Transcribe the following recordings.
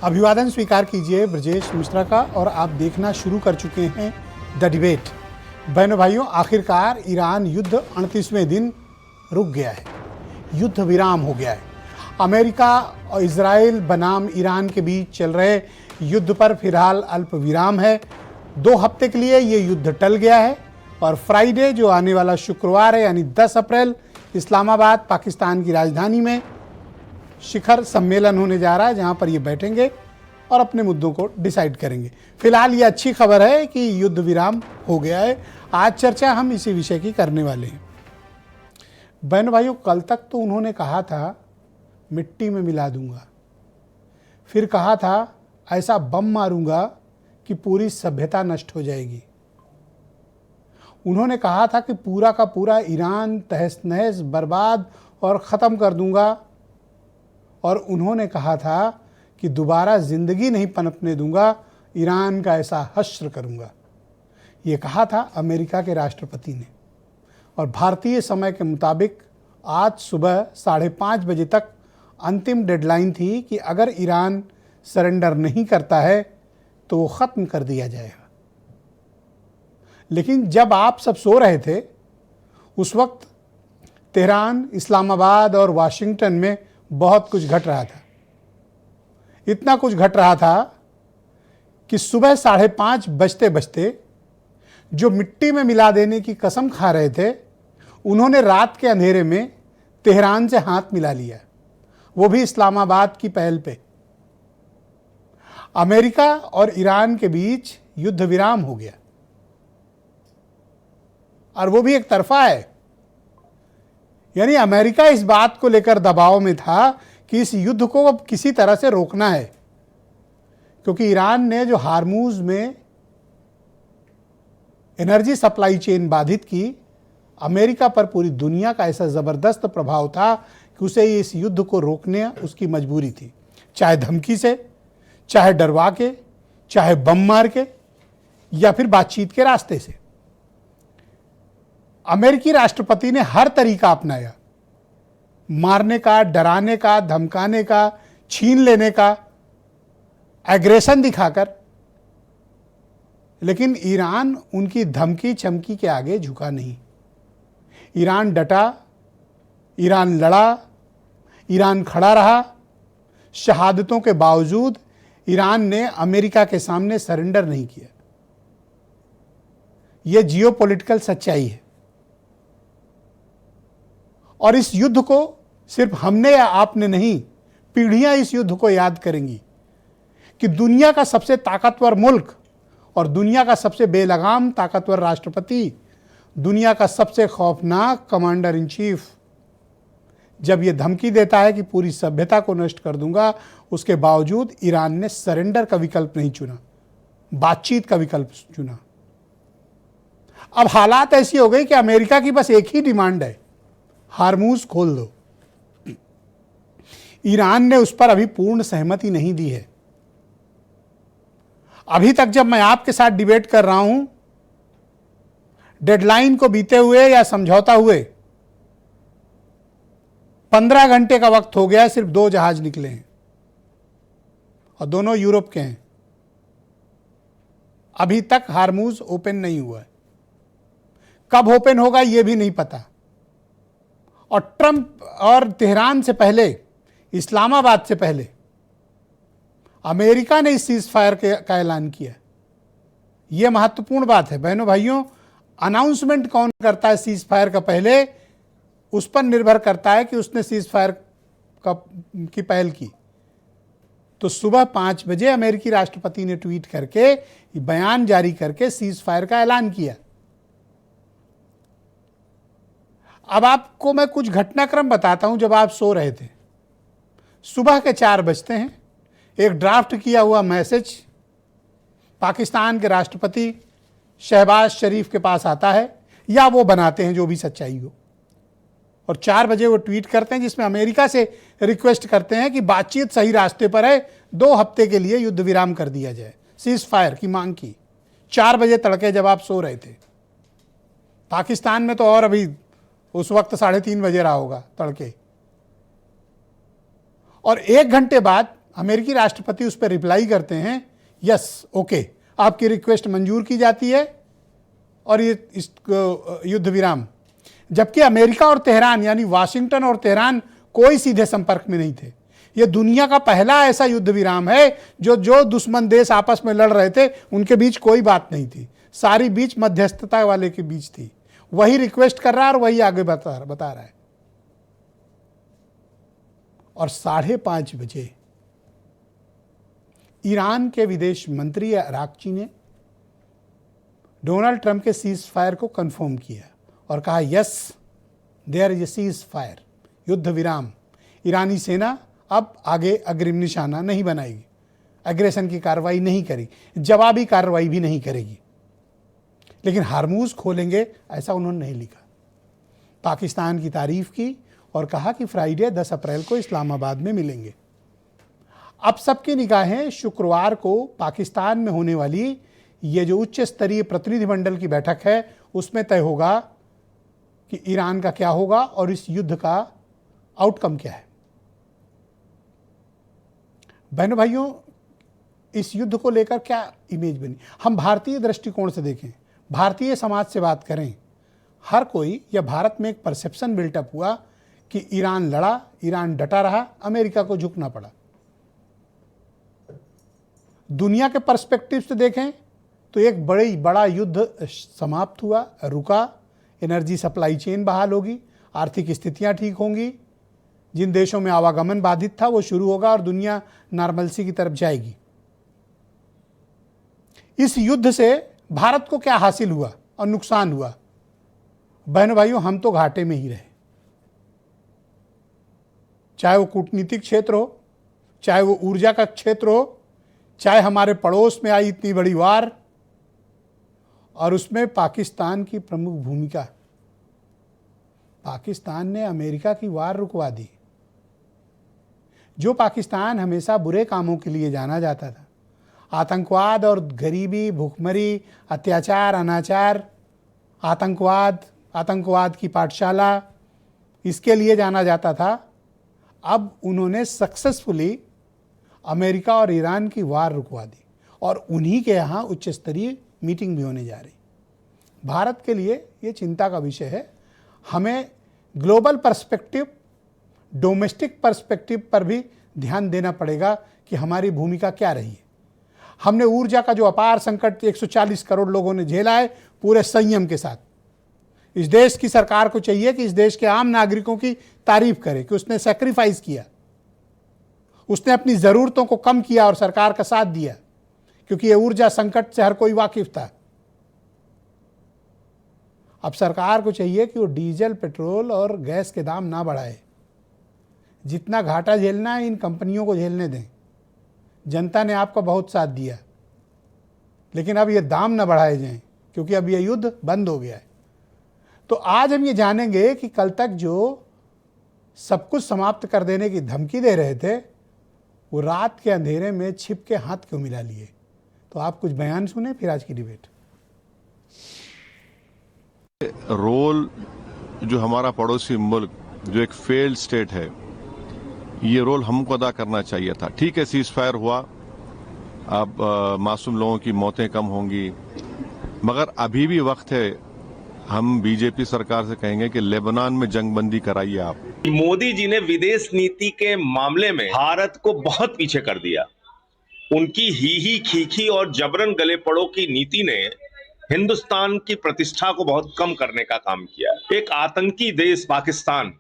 अभिवादन स्वीकार कीजिए ब्रजेश मिश्रा का और आप देखना शुरू कर चुके हैं द डिबेट। बहनों भाइयों, आखिरकार ईरान युद्ध 38वें दिन रुक गया है, युद्ध विराम हो गया है। अमेरिका और इजराइल बनाम ईरान के बीच चल रहे युद्ध पर फिलहाल अल्प विराम है। 2 हफ्ते के लिए ये युद्ध टल गया है और फ्राइडे जो आने वाला शुक्रवार है यानी 10 अप्रैल इस्लामाबाद पाकिस्तान की राजधानी में शिखर सम्मेलन होने जा रहा है, जहां पर ये बैठेंगे और अपने मुद्दों को डिसाइड करेंगे। फिलहाल ये अच्छी खबर है कि युद्ध विराम हो गया है। आज चर्चा हम इसी विषय की करने वाले हैं। बहनों भाइयों, कल तक तो उन्होंने कहा था मिट्टी में मिला दूंगा, फिर कहा था ऐसा बम मारूंगा कि पूरी सभ्यता नष्ट हो जाएगी। उन्होंने कहा था कि पूरा का पूरा ईरान तहस नहस बर्बाद और ख़त्म कर दूंगा, और उन्होंने कहा था कि दोबारा ज़िंदगी नहीं पनपने दूंगा, ईरान का ऐसा हश्र करूंगा। ये कहा था अमेरिका के राष्ट्रपति ने। और भारतीय समय के मुताबिक आज सुबह 5:30 बजे तक अंतिम डेडलाइन थी कि अगर ईरान सरेंडर नहीं करता है तो वो ख़त्म कर दिया जाएगा। लेकिन जब आप सब सो रहे थे उस वक्त तेहरान, इस्लामाबाद और वाशिंगटन में बहुत कुछ घट रहा था। इतना कुछ घट रहा था कि सुबह 5:30 बजते बजते जो मिट्टी में मिला देने की कसम खा रहे थे, उन्होंने रात के अंधेरे में तेहरान से हाथ मिला लिया, वो भी इस्लामाबाद की पहल पे। अमेरिका और ईरान के बीच युद्ध विराम हो गया, और वो भी एक तरफा है। यानी अमेरिका इस बात को लेकर दबाव में था कि इस युद्ध को अब किसी तरह से रोकना है, क्योंकि ईरान ने जो हार्मूज में एनर्जी सप्लाई चेन बाधित की, अमेरिका पर पूरी दुनिया का ऐसा ज़बरदस्त प्रभाव था कि उसे इस युद्ध को रोकने उसकी मजबूरी थी, चाहे धमकी से, चाहे डरवा के, चाहे बम मार के, या फिर बातचीत के रास्ते से। अमेरिकी राष्ट्रपति ने हर तरीका अपनाया, मारने का, डराने का, धमकाने का, छीन लेने का, एग्रेशन दिखाकर। लेकिन ईरान उनकी धमकी चमकी के आगे झुका नहीं। ईरान डटा, ईरान लड़ा, ईरान खड़ा रहा। शहादतों के बावजूद ईरान ने अमेरिका के सामने सरेंडर नहीं किया। यह जियोपॉलिटिकल सच्चाई है। और इस युद्ध को सिर्फ हमने या आपने नहीं, पीढ़ियां इस युद्ध को याद करेंगी कि दुनिया का सबसे ताकतवर मुल्क और दुनिया का सबसे बेलगाम ताकतवर राष्ट्रपति, दुनिया का सबसे खौफनाक कमांडर इन चीफ, जब यह धमकी देता है कि पूरी सभ्यता को नष्ट कर दूंगा, उसके बावजूद ईरान ने सरेंडर का विकल्प नहीं चुना, बातचीत का विकल्प चुना। अब हालात ऐसी हो गई कि अमेरिका की बस एक ही डिमांड है, हार्मूज खोल दो। ईरान ने उस पर अभी पूर्ण सहमति नहीं दी है। अभी तक जब मैं आपके साथ डिबेट कर रहा हूं, डेडलाइन को बीते हुए या समझौता हुए 15 घंटे का वक्त हो गया, सिर्फ 2 जहाज निकले हैं और दोनों यूरोप के हैं। अभी तक हार्मूज ओपन नहीं हुआ है। कब ओपन होगा यह भी नहीं पता। और ट्रंप और तेहरान से पहले, इस्लामाबाद से पहले अमेरिका ने इस सीज फायर का ऐलान किया। यह महत्वपूर्ण बात है बहनों भाइयों। अनाउंसमेंट कौन करता है सीज फायर का पहले, उस पर निर्भर करता है कि उसने सीज फायर की पहल की। तो सुबह 5 बजे अमेरिकी राष्ट्रपति ने ट्वीट करके, बयान जारी करके सीज फायर का ऐलान किया। अब आपको मैं कुछ घटनाक्रम बताता हूं जब आप सो रहे थे। सुबह के 4 बजते हैं, एक ड्राफ्ट किया हुआ मैसेज पाकिस्तान के राष्ट्रपति शहबाज शरीफ के पास आता है, या वो बनाते हैं, जो भी सच्चाई हो, और 4 बजे वो ट्वीट करते हैं जिसमें अमेरिका से रिक्वेस्ट करते हैं कि बातचीत सही रास्ते पर है, 2 हफ्ते के लिए युद्ध विराम कर दिया जाए, सीज फायर की मांग की। 4 बजे तड़के जब आप सो रहे थे। पाकिस्तान में तो और अभी उस वक्त 3:30 बजे रहा होगा तड़के। और 1 घंटे बाद अमेरिकी राष्ट्रपति उस पर रिप्लाई करते हैं, यस ओके, आपकी रिक्वेस्ट मंजूर की जाती है और ये इस युद्ध विराम। जबकि अमेरिका और तेहरान यानी वाशिंगटन और तेहरान कोई सीधे संपर्क में नहीं थे। यह दुनिया का पहला ऐसा युद्ध विराम है जो दुश्मन देश आपस में लड़ रहे थे उनके बीच कोई बात नहीं थी, सारी बीच मध्यस्थता वाले के बीच थी। वही रिक्वेस्ट कर रहा है और वही आगे बता रहा है। और 5:30 बजे ईरान के विदेश मंत्री अराक्ची ने डोनाल्ड ट्रंप के सीज फायर को कंफर्म किया और कहा yes there is a ceasefire, युद्ध विराम। ईरानी सेना अब आगे अग्रिम निशाना नहीं बनाएगी, एग्रेशन की कार्रवाई नहीं करेगी, जवाबी कार्रवाई भी नहीं करेगी, लेकिन हार्मूज खोलेंगे ऐसा उन्होंने नहीं लिखा। पाकिस्तान की तारीफ की और कहा कि फ्राइडे 10 अप्रैल को इस्लामाबाद में मिलेंगे। अब सबकी निगाहें शुक्रवार को पाकिस्तान में होने वाली ये जो उच्च स्तरीय प्रतिनिधिमंडल की बैठक है उसमें तय होगा कि ईरान का क्या होगा और इस युद्ध का आउटकम क्या है। बहनों भाइयों, इस युद्ध को लेकर क्या इमेज बनी, हम भारतीय दृष्टिकोण से देखें, भारतीय समाज से बात करें, हर कोई या भारत में एक परसेप्शन बिल्टअप हुआ कि ईरान लड़ा, ईरान डटा रहा, अमेरिका को झुकना पड़ा। दुनिया के पर्सपेक्टिव से देखें तो एक बड़ा युद्ध समाप्त हुआ, रुका, एनर्जी सप्लाई चेन बहाल होगी, आर्थिक स्थितियां ठीक होंगी, जिन देशों में आवागमन बाधित था वो शुरू होगा और दुनिया नॉर्मलसी की तरफ जाएगी। इस युद्ध से भारत को क्या हासिल हुआ और नुकसान हुआ? बहनों भाइयों, हम तो घाटे में ही रहे, चाहे वो कूटनीतिक क्षेत्र हो, चाहे वो ऊर्जा का क्षेत्र हो, चाहे हमारे पड़ोस में आई इतनी बड़ी वार और उसमें पाकिस्तान की प्रमुख भूमिका। पाकिस्तान ने अमेरिका की वार रुकवा दी। जो पाकिस्तान हमेशा बुरे कामों के लिए जाना जाता था, आतंकवाद और गरीबी, भूखमरी, अत्याचार, अनाचार, आतंकवाद की पाठशाला, इसके लिए जाना जाता था, अब उन्होंने सक्सेसफुली अमेरिका और ईरान की वार रुकवा दी और उन्हीं के यहाँ उच्च स्तरीय मीटिंग भी होने जा रही। भारत के लिए ये चिंता का विषय है। हमें ग्लोबल पर्सपेक्टिव, डोमेस्टिक पर्सपेक्टिव पर भी ध्यान देना पड़ेगा कि हमारी भूमिका क्या रही है। हमने ऊर्जा का जो अपार संकट 140 करोड़ लोगों ने झेला है पूरे संयम के साथ। इस देश की सरकार को चाहिए कि इस देश के आम नागरिकों की तारीफ करे कि उसने सैक्रिफाइस किया, उसने अपनी ज़रूरतों को कम किया और सरकार का साथ दिया, क्योंकि ये ऊर्जा संकट से हर कोई वाकिफ था। अब सरकार को चाहिए कि वो डीजल, पेट्रोल और गैस के दाम ना बढ़ाए। जितना घाटा झेलना है इन कंपनियों को झेलने दें। जनता ने आपका बहुत साथ दिया, लेकिन अब ये दाम ना बढ़ाए जाएं, क्योंकि अब ये युद्ध बंद हो गया है। तो आज हम ये जानेंगे कि कल तक जो सब कुछ समाप्त कर देने की धमकी दे रहे थे, वो रात के अंधेरे में छिप के हाथ क्यों मिला लिए। तो आप कुछ बयान सुने, फिर आज की डिबेट। रोल जो हमारा पड़ोसी मुल्क जो एक फेल्ड स्टेट है, ये रोल हमको अदा करना चाहिए था। ठीक है, सीज फायर हुआ, अब मासूम लोगों की मौतें कम होंगी, मगर अभी भी वक्त है। हम बीजेपी सरकार से कहेंगे कि लेबनान में जंगबंदी कराइए आप। मोदी जी ने विदेश नीति के मामले में भारत को बहुत पीछे कर दिया। उनकी ही खीखी और जबरन गले पड़ो की नीति ने हिंदुस्तान की प्रतिष्ठा को बहुत कम करने का काम किया। एक आतंकी देश पाकिस्तान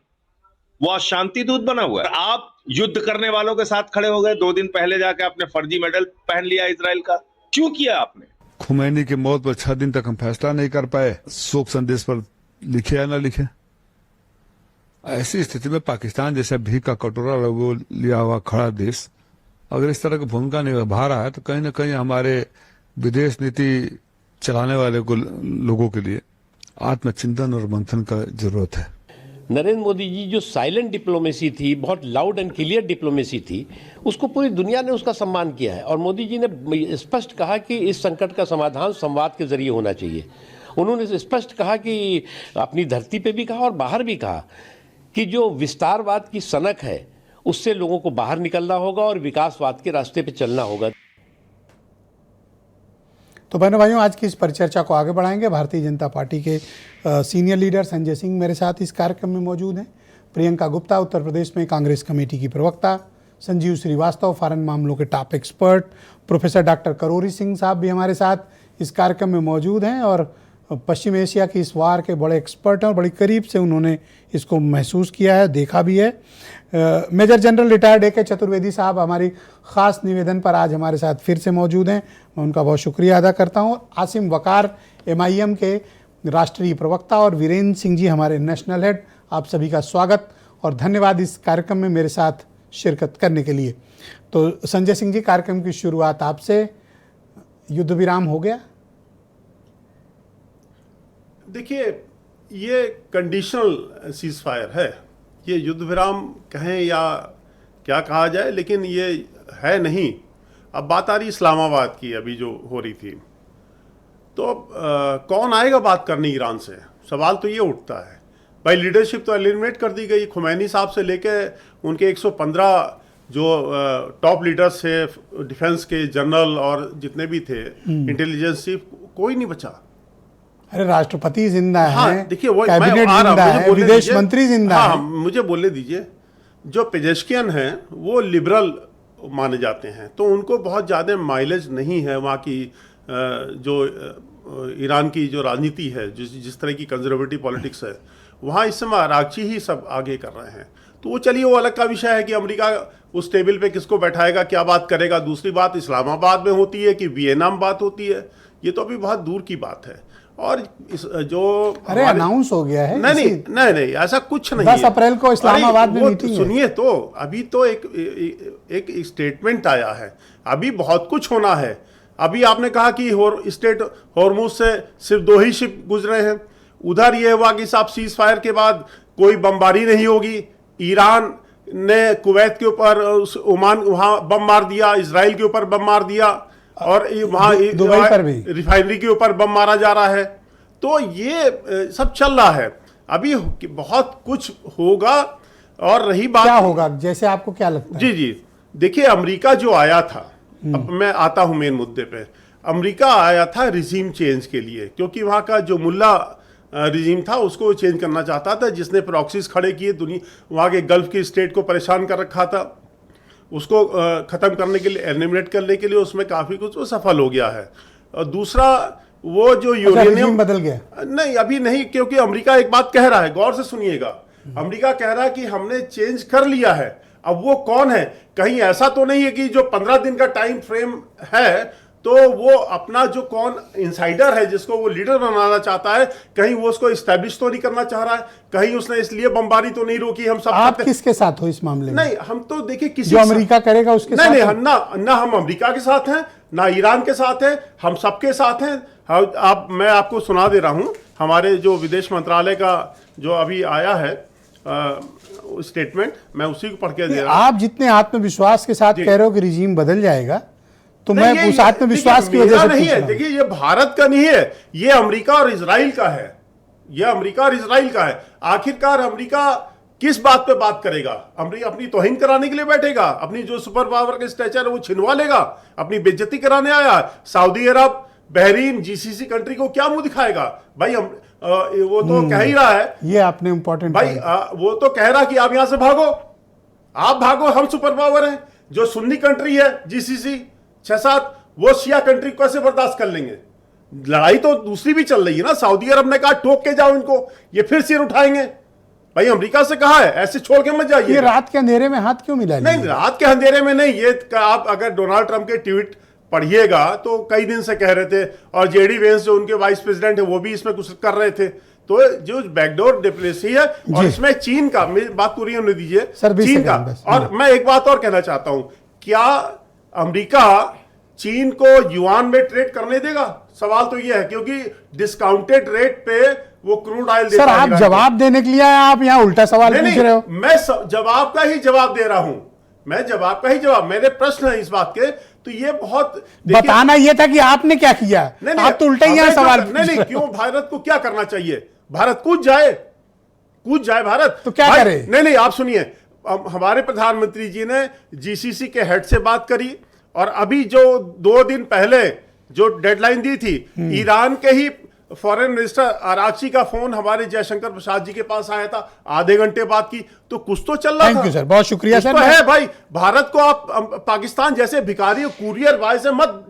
वो शांति दूत बना हुआ है। आप युद्ध करने वालों के साथ खड़े हो गए। 2 दिन पहले जाके आपने फर्जी मेडल पहन लिया इजराइल का। क्यों किया आपने? खुमैनी की मौत पर 6 दिन तक हम फैसला नहीं कर पाए, शोक संदेश पर लिखे या ना लिखे। ऐसी स्थिति में पाकिस्तान जैसा भीख का कटोरा लिया हुआ खड़ा देश अगर इस तरह की भूमिका निभा रहा है, तो कहीं ना कहीं हमारे विदेश नीति चलाने वाले लोगों के लिए आत्मचिंतन और मंथन का जरूरत है। नरेंद्र मोदी जी जो साइलेंट डिप्लोमेसी थी, बहुत लाउड एंड क्लियर डिप्लोमेसी थी, उसको पूरी दुनिया ने उसका सम्मान किया है। और मोदी जी ने स्पष्ट कहा कि इस संकट का समाधान संवाद के जरिए होना चाहिए। उन्होंने स्पष्ट कहा कि अपनी धरती पे भी कहा और बाहर भी कहा कि जो विस्तारवाद की सनक है उससे लोगों को बाहर निकलना होगा और विकासवाद के रास्ते पे चलना होगा। तो बहनों भाइयों, आज की इस परिचर्चा को आगे बढ़ाएंगे। भारतीय जनता पार्टी के सीनियर लीडर संजय सिंह मेरे साथ इस कार्यक्रम में मौजूद हैं। प्रियंका गुप्ता उत्तर प्रदेश में कांग्रेस कमेटी की प्रवक्ता, संजीव श्रीवास्तव फॉरेन मामलों के top expert, professor doctor Karori Singh साहब भी हमारे साथ इस कार्यक्रम में मौजूद हैं और पश्चिम एशिया की इस वार के बड़े एक्सपर्ट हैं और बड़ी करीब से उन्होंने इसको महसूस किया है, देखा भी है। मेजर जनरल रिटायर्ड ए के चतुर्वेदी साहब हमारी ख़ास निवेदन पर आज हमारे साथ फिर से मौजूद हैं, मैं उनका बहुत शुक्रिया अदा करता हूं। आसिम वकार MIM के राष्ट्रीय प्रवक्ता और वीरेंद्र सिंह जी हमारे नेशनल हेड, आप सभी का स्वागत और धन्यवाद इस कार्यक्रम में मेरे साथ शिरकत करने के लिए। तो संजय सिंह जी, कार्यक्रम की शुरुआत आपसे। युद्ध विराम हो गया? देखिए, ये कंडीशनल सीज फायर है, ये युद्ध विराम कहें या क्या कहा जाए, लेकिन ये है नहीं। अब बात आ रही इस्लामाबाद की, अभी जो हो रही थी, तो अब कौन आएगा बात करने ईरान से? सवाल तो ये उठता है। भाई लीडरशिप तो एलिमिनेट कर दी गई, खुमैनी साहब से लेके उनके 115 जो टॉप लीडर्स थे, डिफेंस के जनरल और जितने भी थे, इंटेलिजेंस चीफ, कोई नहीं बचा। अरे राष्ट्रपति जिंदा हाँ, है, देखिए वो कैबिनेट जिंदा है, विदेश मंत्री जिंदा है। मुझे बोलने दीजिए। जो पेजेश्कियन हैं वो लिबरल माने जाते हैं, तो उनको बहुत ज़्यादा माइलेज नहीं है वहाँ की जो ईरान की जो राजनीति है, जिस तरह की कंजर्वेटिव पॉलिटिक्स है, वहाँ इस समय आरागची ही सब आगे कर रहे हैं। तो वो चलिए, वो अलग का विषय है कि अमेरिका उस टेबल पे किसको बैठाएगा, क्या बात करेगा। दूसरी बात इस्लामाबाद में होती है कि वियना में बात होती है, ये तो अभी बहुत दूर की बात है। और जो अरे अनाउंस हो गया है, नहीं ऐसा कुछ नहीं 10 अप्रैल को इस्लामाबाद में मीटिंग है। सुनिए, तो अभी तो एक स्टेटमेंट आया है, अभी बहुत कुछ होना है। अभी आपने कहा कि स्टेट हॉर्मुज से सिर्फ 2 ही शिप गुजरे हैं। उधर ये हुआ कि साहब सीज फायर के बाद कोई बमबारी नहीं होगी। ईरान ने कुवैत के ऊपर, ओमान वहां बम मार दिया, इजराइल के ऊपर बम मार दिया, और वहां दुबई पर भी रिफाइनरी के ऊपर बम मारा जा रहा है। तो ये सब चल रहा है, अभी बहुत कुछ होगा। और रही बात, क्या होगा, जैसे आपको क्या लगता है? जी, देखिए, अमेरिका जो आया था, अब मैं आता हूं मेन मुद्दे पे। अमेरिका आया था रिजीम चेंज के लिए, क्योंकि वहां का जो मुल्ला रिजीम था उसको चेंज करना चाहता था, जिसने प्रॉक्सीज खड़े किए, दुनिया वहाँ के गल्फ की स्टेट को परेशान कर रखा था, उसको ख़त्म करने के लिए, एलिमिनेट करने के लिए उसमें काफ़ी कुछ वो सफल हो गया है। और दूसरा, वो जो यूरेनियम बदल गया? नहीं, अभी नहीं, क्योंकि अमेरिका एक बात कह रहा है, गौर से सुनिएगा। अमेरिका कह रहा है कि हमने चेंज कर लिया है। अब वो कौन है? कहीं ऐसा तो नहीं है कि जो 15 दिन का टाइम फ्रेम है, तो वो अपना जो कौन इनसाइडर है, जिसको वो लीडर बनाना चाहता है, कहीं वो उसको इस्टेब्लिश तो नहीं करना चाह रहा है, कहीं उसने इसलिए बमबारी तो नहीं रोकी। हम सब आप किसके साथ हो इस मामले में? नहीं, हम तो देखिए किसी जो अमेरिका करेगा उसके साथ नहीं, ना हम अमेरिका के साथ हैं, ना ईरान के साथ हैं, हम सबके साथ हैं। मैं आपको सुना दे रहा हूं, हमारे जो विदेश मंत्रालय का जो अभी आया है स्टेटमेंट, मैं उसी को पढ़ के दे रहा हूं। आप जितने आत्मविश्वास के साथ कह रहे हो कि रिजीम बदल जाएगा, तो मैं उस आत्मविश्वास की वजह से नहीं है। देखिए, ये भारत का नहीं है, ये अमेरिका और इजराइल का है। ये अमेरिका और इजराइल का है। आखिरकार अमेरिका किस बात पे बात करेगा? अमेरिका अपनी तौहीन कराने के लिए बैठेगा? अपनी जो सुपर पावर के स्टेचर है वो छिनवा लेगा? अपनी बेइज्जती कराने आया? सऊदी अरब, बहरीन, GCC कंट्री को क्या मुंह दिखाएगा? भाई वो तो कह ही रहा है, ये आपने इंपॉर्टेंट भाई वो तो कह रहा कि आप यहां से भागो, आप भागो, हम सुपर पावर हैं। जो सुन्नी कंट्री है GCC 6-7, वो शिया कंट्री को कैसे बर्दाश्त कर लेंगे? लड़ाई तो दूसरी भी चल रही है ना। सऊदी अरब ने कहा ठोक के जाओ इनको, ये फिर सिर उठाएंगे। भाई अमेरिका से कहा है ऐसे छोड़ के मत जाइए। ये रात के अंधेरे में हाथ क्यों मिला? नहीं, रात के अंधेरे में नहीं, ये आप अगर डोनाल्ड ट्रंप के ट्वीट पढ़िएगा तो कई दिन से कह रहे थे, और JD वेंस जो उनके वाइस प्रेसिडेंट है वो भी इसमें कुछ कर रहे थे। तो जो बैकडोर डिप्लोमेसी है, और इसमें चीन का, मेरी बात पूरी होने दीजिए, चीन का। और मैं एक बात और कहना चाहता हूं, क्या अमेरिका चीन को युआन में ट्रेड करने देगा? सवाल तो ये है, क्योंकि डिस्काउंटेड रेट पे वो क्रूड ऑयल देता है। सर, आप जवाब देने के लिए आप यहाँ उल्टा सवाल पूछ रहे हो। मैं जवाब का ही जवाब दे रहा हूं, मैं जवाब का ही जवाब, मेरे प्रश्न है इस बात के। तो ये बहुत बताना ये था कि आपने क्या किया। आप तो उल्टा ही यहाँ सवाल नहीं, क्यों? भारत को क्या करना चाहिए? भारत कूद जाए भारत। तो क्या करे? नहीं, आप सुनिए, हमारे प्रधानमंत्री जी ने जीसीसी के हेड से बात करी, और अभी जो 2 दिन पहले जो डेडलाइन दी थी, ईरान के ही फॉरेन मिनिस्टर आरागची का फोन हमारे जयशंकर प्रसाद जी के पास आया था, आधे घंटे बात की, तो कुछ तो चल रहा था। थैंक यू सर, बहुत शुक्रिया सर। तो है भाई, भारत को आप पाकिस्तान जैसे भिखारी कुरियर बॉय से मत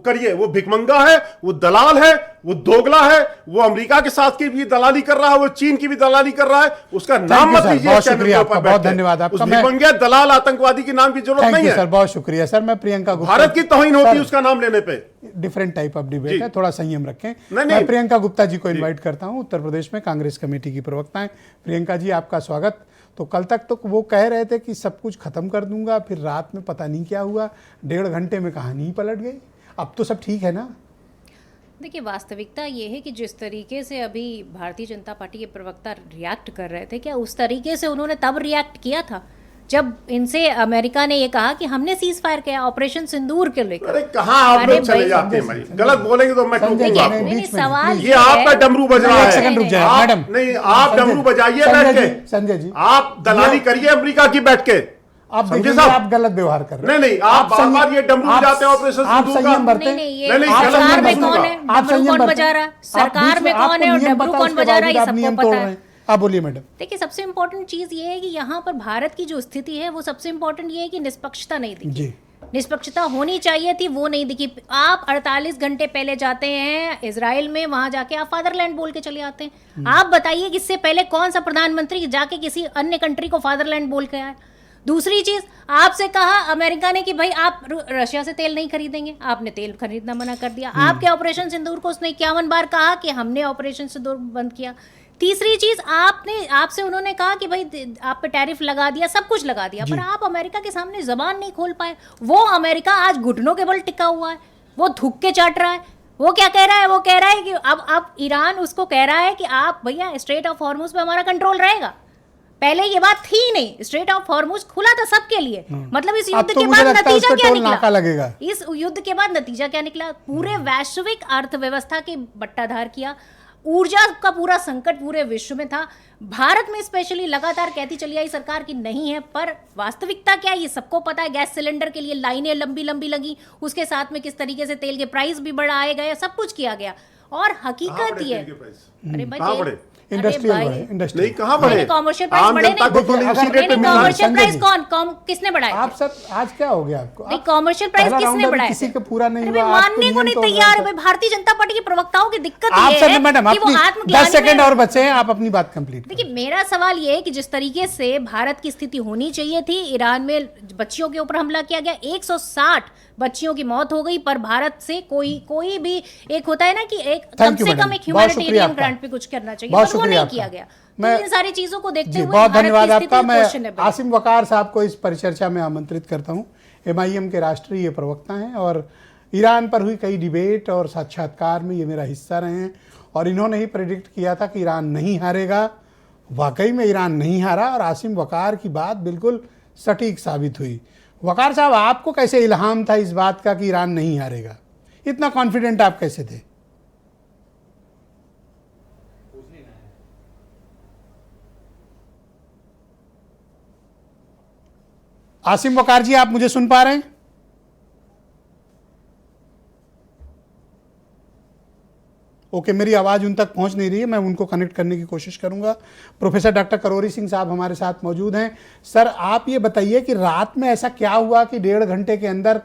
करिए। वो भिकमंगा है, वो दलाल है, वो दोगला है, वो अमेरिका के साथ की भी दलाली कर रहा है, वो चीन की भी दलाली कर रहा है। उसका नाम मत लीजिए। बहुत शुक्रिया आपका, बहुत धन्यवाद आपका। भिकमंगे दलाल आतंकवादी के नाम की जरूरत नहीं है सर, बहुत शुक्रिया सर। मैं प्रियंका गुप्ता, भारत की तौहीन होती है उसका नाम लेने पे। डिफरेंट टाइप ऑफ डिबेट है, थोड़ा संयम रखें। नहीं। मैं प्रियंका गुप्ता जी को इनवाइट करता हूं, उत्तर प्रदेश में कांग्रेस कमेटी की प्रवक्ता हैं। प्रियंका जी, आपका स्वागत। तो कल तक तो वो कह रहे थे कि सब कुछ खत्म कर दूंगा, फिर रात में पता नहीं क्या हुआ, 1.5 घंटे में कहानी ही पलट गई। अब तो सब ठीक है ना? देखिए, वास्तविकता ये है कि जिस तरीके से अभी भारतीय जनता पार्टी के प्रवक्ता रिएक्ट कर रहे थे, क्या उस तरीके से उन्होंने तब रिएक्ट किया था जब इनसे अमेरिका ने ये कहा कि हमने सीज फायर किया ऑपरेशन सिंदूर के लेकर? अरे कहाँ आप लोग चले जाते हैं भाई, गलत बोलेंगे तो मैं टोकूंगा आपको। नहीं, सवाल ये आपका डमरू बज रहा है। एक सेकंड रुक जाए मैडम। नहीं, आप डमरू बजाइए बैठ के। संजय जी, आप दलाली करिए अमेरिका की बैठ के। आप देखिए, आप गलत व्यवहार कर रहे हैं। नहीं, आप बार-बार ये डमरू बजाते हैं ऑपरेशन आप सिंदूर संयम का। बरतें। नहीं, नहीं, ये गलत सरकार में नहीं कौन है, आप डमरू संयम कौन बरतें। बजा रहा है, आप सरकार बीच में आपको कौन है और नियम डमरू पता कौन उसके बजा रहा है, ये बावजूद आप सबको नियम पता तोड़ है। रहे हैं। आप बोलिए मैडम। देखिए, सबसे इंपॉर्टेंट चीज ये है कि यहाँ पर भारत की जो स्थिति है वो सबसे इंपॉर्टेंट ये है कि निष्पक्षता नहीं दिखी। जी, निष्पक्षता होनी चाहिए थी, वो नहीं दिखी। आप 48 घंटे पहले जाते हैं इजराइल में, वहां जाके आप फादरलैंड बोल के चले आते हैं। आप बताइए कि इससे पहले कौन सा प्रधानमंत्री जाके किसी अन्य कंट्री को फादरलैंड बोल के आया? दूसरी चीज, आपसे कहा अमेरिका ने कि भाई आप रशिया से तेल नहीं खरीदेंगे, आपने तेल खरीदना मना कर दिया। आपके ऑपरेशन सिंदूर को उसने 51 बार कहा कि हमने ऑपरेशन सिंदूर बंद किया। तीसरी चीज, आपसे उन्होंने कहा कि भाई आप पे टैरिफ लगा दिया, सब कुछ लगा दिया, पर आप अमेरिका के सामने जबान नहीं खोल पाए। वो अमेरिका आज घुटनों के बल टिका हुआ है, वो थूक के चाट रहा है। वो क्या कह रहा है? वो कह रहा है कि अब ईरान उसको कह रहा है कि आप भैया स्ट्रेट ऑफ हॉर्मुज पे हमारा कंट्रोल रहेगा। पहले ये बात थी नहीं, स्ट्रेट ऑफ हॉर्मुज खुला था सबके लिए। मतलब इस युद्ध के बाद नतीजा क्या निकला? इस युद्ध के बाद नतीजा क्या निकला? पूरे वैश्विक अर्थव्यवस्था की बट्टाधार किया। ऊर्जा का पूरा संकट पूरे विश्व में था। भारत में स्पेशली लगातार कहती चली आई सरकार की नहीं है, पर वास्तविकता क्या है ये सबको पता है। गैस सिलेंडर के लिए लाइनें लंबी लंबी लगी, उसके साथ में किस तरीके से तेल के प्राइस भी बढ़ाए गए, सब कुछ किया गया। और हकीकत ये, अरे भाई इंडस्ट्रियल नहीं, कहाँ बढ़े? कॉमर्शियल प्राइस बढ़े नहीं। कॉमर्शियल प्राइस कौन किसने बढ़ाया? आप सब आज क्या हो गया आपको? नहीं, कॉमर्शियल प्राइस किसने बढ़ाया? किसी का पूरा नहीं हुआ, मानने को नहीं तैयार है। भारतीय जनता पार्टी के प्रवक्ताओं की दिक्कत आप ये सब है मैडम कि वो आत्मज्ञानी 10 सेकंड और बचे हैं, आप अपनी बात कंप्लीट। देखिए, मेरा सवाल ये है कि जिस तरीके से भारत की स्थिति होनी चाहिए थी, ईरान में बच्चियों के ऊपर हमला किया गया, 160 बच्चियों की मौत हो गई, पर भारत से कोई भी एक होता है ना कि एक कम से कम एक ह्यूमैनिटेरियन ग्रांट पे कुछ करना चाहिए, पर वो नहीं किया गया। तो इन सारी चीजों को देखते हुए बहुत धन्यवाद आपका। मैं questionable है। आसिम वकार साहब को इस परिचर्चा में आमंत्रित करता हूं। MIM के राष्ट्रीय प्रवक्ता हैं और ईरान पर हुई कई डिबेट और साक्षात्कार में ये मेरा हिस्सा रहे हैं, और इन्होंने ही प्रेडिक्ट किया था कि ईरान नहीं हारेगा। वाकई में ईरान नहीं हारा, और आसिम वकार की बात बिल्कुल सटीक साबित हुई। वकार साहब, आपको कैसे इल्हाम था इस बात का कि ईरान नहीं हारेगा? इतना कॉन्फिडेंट आप कैसे थे? आसिम वकार जी, आप मुझे सुन पा रहे हैं? ओके, मेरी आवाज़ उन तक पहुंच नहीं रही है, मैं उनको कनेक्ट करने की कोशिश करूंगा। प्रोफेसर डॉक्टर करोरी सिंह साहब हमारे साथ मौजूद हैं। सर, आप ये बताइए कि रात में ऐसा क्या हुआ कि 1.5 घंटे के अंदर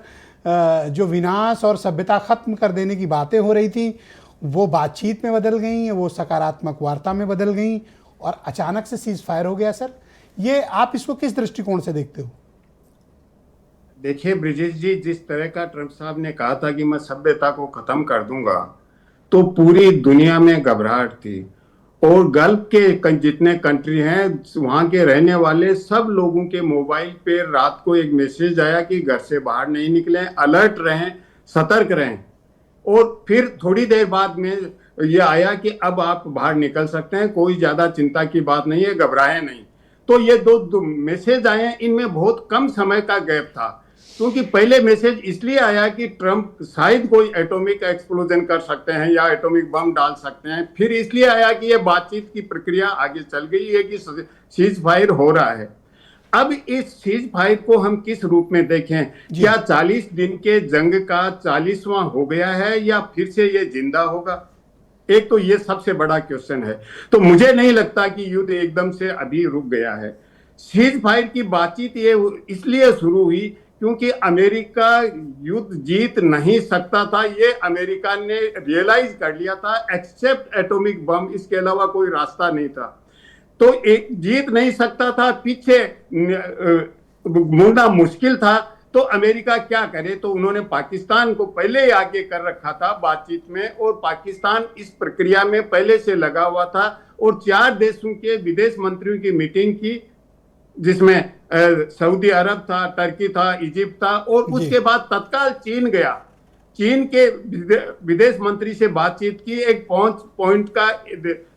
जो विनाश और सभ्यता खत्म कर देने की बातें हो रही थी, वो बातचीत में बदल गई, वो सकारात्मक वार्ता में बदल गई, और अचानक से सीज फायर हो गया? सर, ये आप इसको किस दृष्टिकोण से देखते हो? देखिए ब्रिजेश जी, जिस तरह का ट्रंप साहब ने कहा था कि मैं सभ्यता को खत्म कर दूंगा, तो पूरी दुनिया में घबराहट थी, और गल्फ के जितने कंट्री हैं वहां के रहने वाले सब लोगों के मोबाइल पे रात को एक मैसेज आया कि घर से बाहर नहीं निकलें, अलर्ट रहें, सतर्क रहें। और फिर थोड़ी देर बाद में ये आया कि अब आप बाहर निकल सकते हैं, कोई ज्यादा चिंता की बात नहीं है, घबराएं नहीं। तो ये दो मैसेज आए हैं, इनमें बहुत कम समय का गैप था, क्योंकि पहले मैसेज इसलिए आया कि ट्रंप शायद कोई एटॉमिक एक्सप्लोजन कर सकते हैं या एटॉमिक बम डाल सकते हैं। फिर इसलिए आया कि ये बातचीत की प्रक्रिया आगे चल गई है कि सीज फायर हो रहा है। अब इस सीज फायर को हम किस रूप में देखें? क्या 40 दिन के जंग का 40वां हो गया है या फिर से ये जिंदा होगा? एक तो ये सबसे बड़ा क्वेश्चन है। तो मुझे नहीं लगता कि युद्ध एकदम से अभी रुक गया है। सीज फायर की बातचीत ये इसलिए शुरू हुई क्योंकि अमेरिका युद्ध जीत नहीं सकता था, ये अमेरिका ने रियलाइज कर लिया था, एक्सेप्ट एटॉमिक बम, इसके अलावा कोई रास्ता नहीं था। तो एक जीत नहीं सकता था, पीछे मुड़ना मुश्किल था, तो अमेरिका क्या करे? तो उन्होंने पाकिस्तान को पहले ही आगे कर रखा था बातचीत में, और पाकिस्तान इस प्रक्रिया में पहले से लगा हुआ था और 4 देशों के विदेश मंत्रियों की मीटिंग की, जिसमें सऊदी अरब था, टर्की था, इजिप्ट था, और उसके बाद तत्काल चीन गया। चीन के विदेश मंत्री से बातचीत की, एक 5 पॉइंट का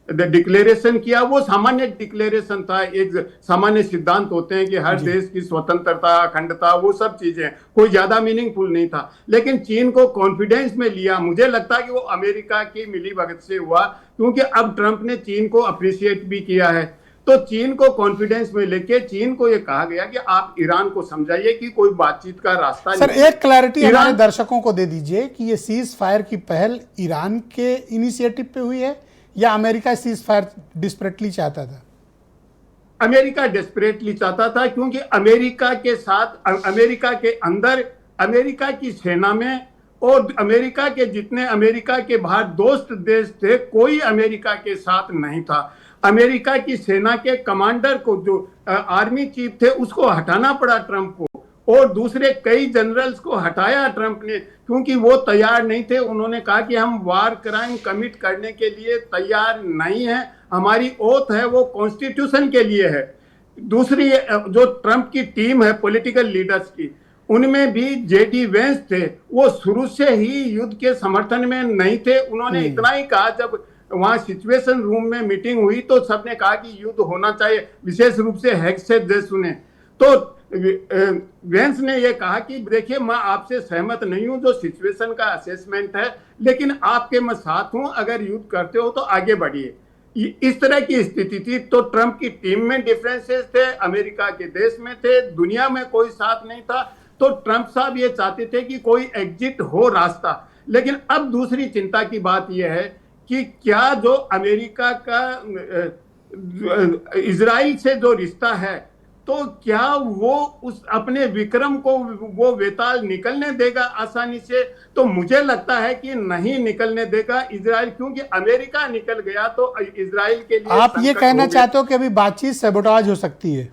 डिक्लेरेशन किया। वो सामान्य डिक्लेरेशन था, एक सामान्य सिद्धांत होते हैं कि हर देश की स्वतंत्रता, अखंडता, वो सब चीजें, कोई ज्यादा मीनिंगफुल नहीं था। लेकिन चीन को कॉन्फिडेंस में लिया। मुझे लगता है कि वो अमेरिका की मिलीभगत से हुआ, क्योंकि अब ट्रंप ने चीन को अप्रिशिएट भी किया है। तो चीन को कॉन्फिडेंस में लेके चीन को यह कहा गया कि आप ईरान को समझाइए कि कोई बातचीत का रास्ता सर नहीं। एक क्लैरिटी हमारे दर्शकों को दे दीजिए कि ये सीज फायर की पहल ईरान के इनिशिएटिव पे हुई है या अमेरिका सीज फायर डिस्परेटली चाहता था? अमेरिका डेस्परेटली चाहता था, क्योंकि अमेरिका के साथ, अमेरिका के अंदर, अमेरिका की सेना में और अमेरिका के जितने अमेरिका के बाहर दोस्त देश थे, कोई अमेरिका के साथ नहीं था। अमेरिका की सेना के कमांडर को, जो आर्मी चीफ थे, उसको हटाना पड़ा ट्रंप को, और दूसरे कई जनरल्स को हटाया ट्रंप ने, क्योंकि वो तैयार नहीं थे। उन्होंने कहा कि हम वार क्राइम कमिट करने के लिए तैयार नहीं है, हमारी ओथ है वो कॉन्स्टिट्यूशन के लिए है। दूसरी जो ट्रंप की टीम है पॉलिटिकल लीडर्स की, उनमें भी जेडी वेंस थे, वो शुरू से ही युद्ध के समर्थन में नहीं थे। उन्होंने इतना ही कहा, जब वहां सिचुएशन रूम में मीटिंग हुई तो सबने कहा कि युद्ध होना चाहिए, विशेष रूप से हेग्सेट ने। तो वेंस ने यह कहा कि देखिए, मैं आपसे सहमत नहीं हूं जो सिचुएशन का असेसमेंट है, लेकिन आपके मैं साथ हूं, अगर युद्ध करते हो तो आगे बढ़िए। इस तरह की स्थिति थी। तो ट्रंप की टीम में डिफरेंसेस थे, अमेरिका के देश में थे, दुनिया में कोई साथ नहीं था। तो ट्रंप साहब ये चाहते थे कि कोई एग्जिट हो रास्ता। लेकिन अब दूसरी चिंता की बात यह है कि क्या जो अमेरिका का इजराइल से जो रिश्ता है, तो क्या वो उस अपने विक्रम को वो वेताल निकलने देगा आसानी से? तो मुझे लगता है कि नहीं निकलने देगा इजराइल, क्योंकि अमेरिका निकल गया तो इजराइल के लिए आप ये कहना चाहते हो कि अभी बातचीत सैबोटाज हो सकती है?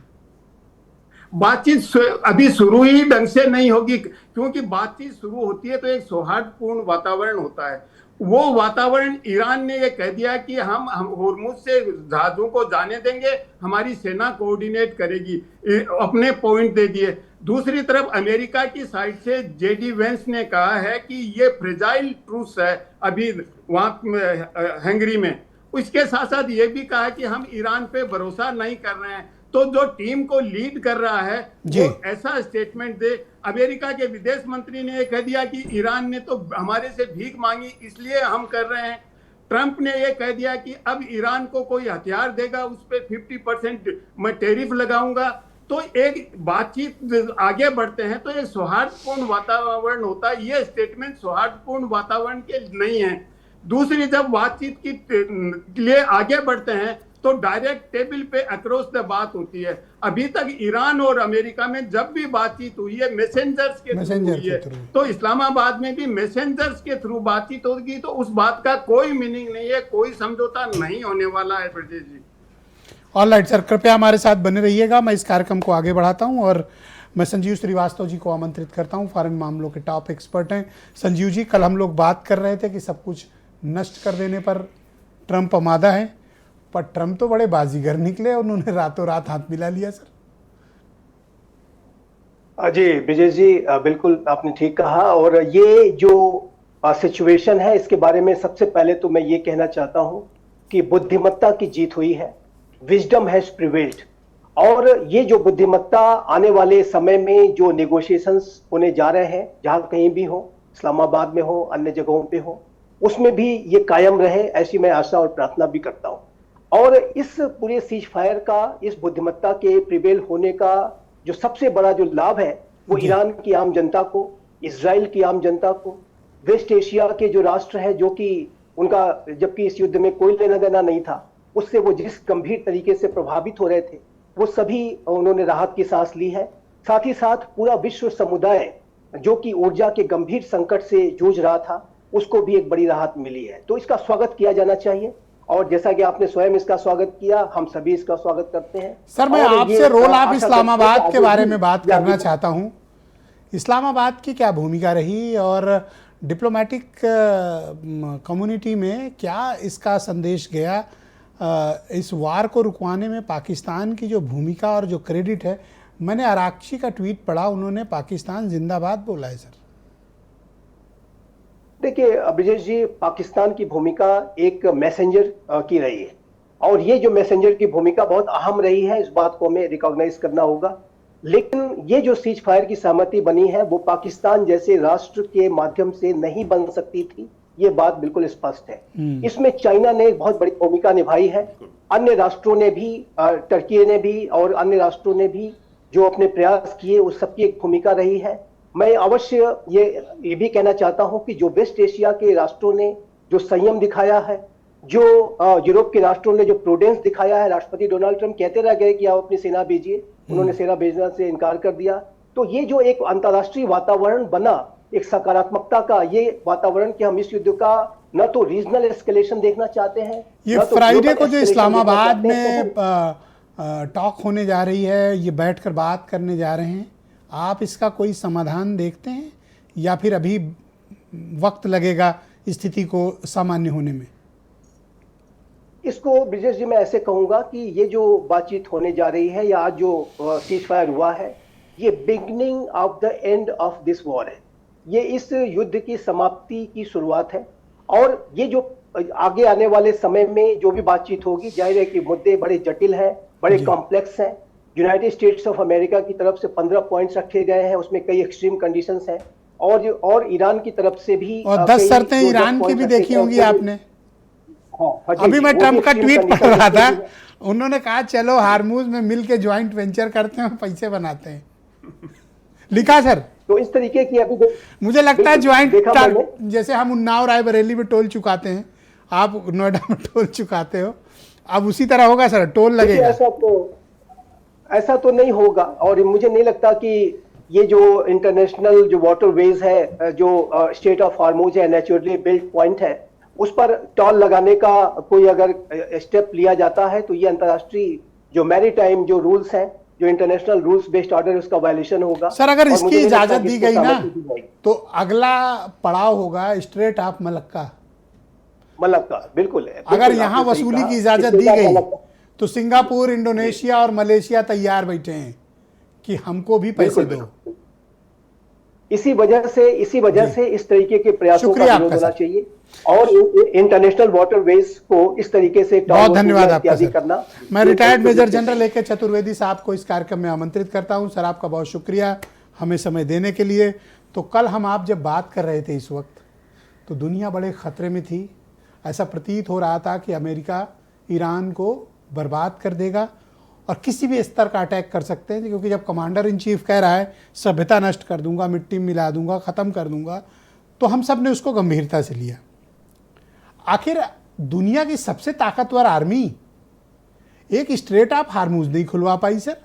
बातचीत अभी शुरू ही ढंग से नहीं होगी, क्योंकि बातचीत शुरू होती है तो एक सौहार्दपूर्ण वातावरण होता है। वो वातावरण, ईरान ने ये कह दिया कि हम होर्मुज से जहाजों को जाने देंगे, हमारी सेना कोऑर्डिनेट करेगी, अपने पॉइंट दे दिए। दूसरी तरफ अमेरिका की साइड से जेडी वेंस ने कहा है कि ये फ्रेजाइल ट्रूस है अभी वहां हंगरी में। उसके साथ साथ ये भी कहा कि हम ईरान पे भरोसा नहीं कर रहे हैं। तो जो टीम को लीड कर रहा है वो ऐसा स्टेटमेंट दे। अमेरिका के विदेश मंत्री ने कह दिया कि ईरान ने तो हमारे से भीख मांगी, इसलिए हम कर रहे हैं। ट्रंप ने यह कह दिया कि अब ईरान को कोई हथियार देगा उस पर 50% मैं टैरिफ लगाऊंगा। तो एक बातचीत आगे बढ़ते हैं तो एक सौहार्दपूर्ण वातावरण होता है। ये स्टेटमेंट सौहार्दपूर्ण वातावरण के नहीं है। दूसरी, जब बातचीत के लिए आगे बढ़ते हैं तो डायरेक्ट टेबल पे अक्रॉस द बात होती है। अभी तक ईरान और अमेरिका में जब भी बातचीत हुई है मैसेंजर्स के थ्रू हुई है। तो इस्लामाबाद में भी मैसेंजर्स के थ्रू बातचीत होगी, तो उस बात का कोई मीनिंग नहीं है, कोई समझौता नहीं होने वाला है। ब्रजेश जी, ऑलराइट सर, कृपया हमारे साथ बने रहिएगा। मैं इस कार्यक्रम को आगे बढ़ाता हूं और मैं संजीव श्रीवास्तव जी को आमंत्रित करता हूं, फॉरेन मामलों के टॉप एक्सपर्ट हैं। संजीव जी, कल हम लोग बात कर रहे थे कि सब कुछ नष्ट कर देने पर ट्रंप आमादा है, पर ट्रंप तो बड़े बाजीगर निकले, उन्होंने रातों रात हाथ मिला लिया। सर जी ब्रिजेश जी, बिल्कुल आपने ठीक कहा। और ये जो सिचुएशन है इसके बारे में सबसे पहले तो मैं ये कहना चाहता हूं कि बुद्धिमत्ता की जीत हुई है, विजडम हैज प्रिवेल्ड। और ये जो बुद्धिमत्ता आने वाले समय में जो नेगोशिएशंस होने जा रहे हैं, जहां कहीं भी हो, इस्लामाबाद में हो, अन्य जगहों पे हो, उसमें भी ये कायम रहे, ऐसी मैं आशा और प्रार्थना भी करता हूं। और इस पूरे सीज फायर का, इस बुद्धिमत्ता के प्रिवेल होने का जो सबसे बड़ा जो लाभ है वो ईरान की आम जनता को, इजराइल की आम जनता को, वेस्ट एशिया के जो राष्ट्र है जो कि उनका जबकि इस युद्ध में कोई लेना देना नहीं था, उससे वो जिस गंभीर तरीके से प्रभावित हो रहे थे, वो सभी उन्होंने राहत की सांस ली है। साथ ही साथ पूरा विश्व समुदाय जो कि ऊर्जा के गंभीर संकट से जूझ रहा था, उसको भी एक बड़ी राहत मिली है। तो इसका स्वागत किया जाना चाहिए और जैसा कि आपने स्वयं इसका स्वागत किया, हम सभी इसका स्वागत करते हैं। सर, मैं आपसे रोल ऑफ इस्लामाबाद के बारे में बात करना चाहता हूं। इस्लामाबाद की क्या भूमिका रही और डिप्लोमेटिक कम्युनिटी में क्या इसका संदेश गया? इस वार को रुकवाने में पाकिस्तान की जो भूमिका और जो क्रेडिट है, मैंने आराक्ची का ट्वीट पढ़ा, उन्होंने पाकिस्तान जिंदाबाद बोला है। सर देखिए ब्रिजेश जी, पाकिस्तान की भूमिका एक मैसेंजर की रही है और ये जो मैसेंजर की भूमिका बहुत अहम रही है, इस बात को हमें रिकॉग्नाइज करना होगा। लेकिन ये जो सीज फायर की सहमति बनी है वो पाकिस्तान जैसे राष्ट्र के माध्यम से नहीं बन सकती थी, ये बात बिल्कुल स्पष्ट है। इसमें चाइना ने एक बहुत बड़ी भूमिका निभाई है, अन्य राष्ट्रों ने भी, टर्की ने भी और अन्य राष्ट्रों ने भी जो अपने प्रयास किए, उस सबकी एक भूमिका रही है। मैं अवश्य ये भी कहना चाहता हूं कि जो वेस्ट एशिया के राष्ट्रों ने जो संयम दिखाया है, जो यूरोप के राष्ट्रों ने जो प्रूडेंस दिखाया है, राष्ट्रपति डोनाल्ड ट्रंप कहते रह गए कि आप अपनी सेना भेजिए, उन्होंने सेना भेजना से इनकार कर दिया। तो ये जो एक अंतर्राष्ट्रीय वातावरण बना, एक सकारात्मकता का ये वातावरण कि हम इस युद्ध का न तो रीजनल एस्केलेशन देखना चाहते हैं, ये फ्राइडे को जो इस्लामाबाद में टॉक होने जा रही है, ये बैठकर बात करने जा रहे हैं, आप इसका कोई समाधान देखते हैं या फिर अभी वक्त लगेगा स्थिति को सामान्य होने में? इसको ब्रिजेश जी मैं ऐसे कहूंगा कि ये जो बातचीत होने जा रही है या आज जो सीज फायर हुआ है, ये beginning of the end of this war है। ये इस युद्ध की समाप्ति की शुरुआत है और ये जो आगे आने वाले समय में जो भी बातचीत होगी, जाहिर है कि मुद्दे बड़े जटिल हैं, बड़े कॉम्प्लेक्स हैं। यूनाइटेड स्टेट्स ऑफ अमेरिका की तरफ से 15 पॉइंट्स रखे गए हैं, उसमें कई एक्सट्रीम कंडीशंस हैं और ईरान की तरफ से भी और 10 शर्तें ईरान की भी देखी होंगी आपने। अभी मैं ट्रम्प का ट्वीट पढ़ रहा था, उन्होंने कहा चलो हार्मूज में मिलके ज्वाइंट वेंचर करते हैं और पैसे बनाते हैं, लिखा सर। तो इस तरीके की अभी मुझे लगता है ज्वाइंट, जैसे हम उन्नाव रायबरेली में टोल चुकाते हैं, आप नोएडा में टोल चुकाते हो, अब उसी तरह होगा सर, टोल लगेगा। ऐसा तो नहीं होगा और मुझे नहीं लगता कि ये जो इंटरनेशनल जो वाटरवेज है, जो स्टेट ऑफ हार्मूज है, नेचुरली बिल्ट पॉइंट है, उस पर टोल लगाने का कोई अगर स्टेप लिया जाता है तो ये अंतर्राष्ट्रीय जो मैरीटाइम जो रूल्स हैं, जो इंटरनेशनल रूल्स बेस्ड ऑर्डर, उसका वायलेशन होगा। सर अगर इसकी इजाजत दी गई ना तो अगला पड़ाव होगा स्ट्रेट ऑफ मलक्का। बिल्कुल है। अगर यहाँ वसूली की इजाजत दी गई तो सिंगापुर, इंडोनेशिया और मलेशिया तैयार बैठे हैं कि हमको भी पैसे दो। इसी वजह से इस तरीके के प्रयासों का विरोध होना चाहिए और इंटरनेशनल वाटरवेज को इस तरीके से बहुत धन्यवाद आपका सर। मैं रिटायर्ड मेजर जनरल ए के चतुर्वेदी साहब को इस कार्यक्रम में आमंत्रित करता हूं। सर आपका बहुत शुक्रिया हमें समय देने के लिए। तो कल हम आप जब बात कर रहे थे इस वक्त, तो दुनिया बड़े खतरे में थी, ऐसा प्रतीत हो रहा था कि अमेरिका ईरान को बर्बाद कर देगा और किसी भी स्तर का अटैक कर सकते हैं, क्योंकि जब कमांडर इन चीफ कह रहा है सभ्यता नष्ट कर दूंगा, मिट्टी में मिला दूंगा, ख़त्म कर दूंगा, तो हम सब ने उसको गंभीरता से लिया। आखिर दुनिया की सबसे ताकतवर आर्मी एक स्ट्रेट ऑफ हार्मूज नहीं खुलवा पाई सर।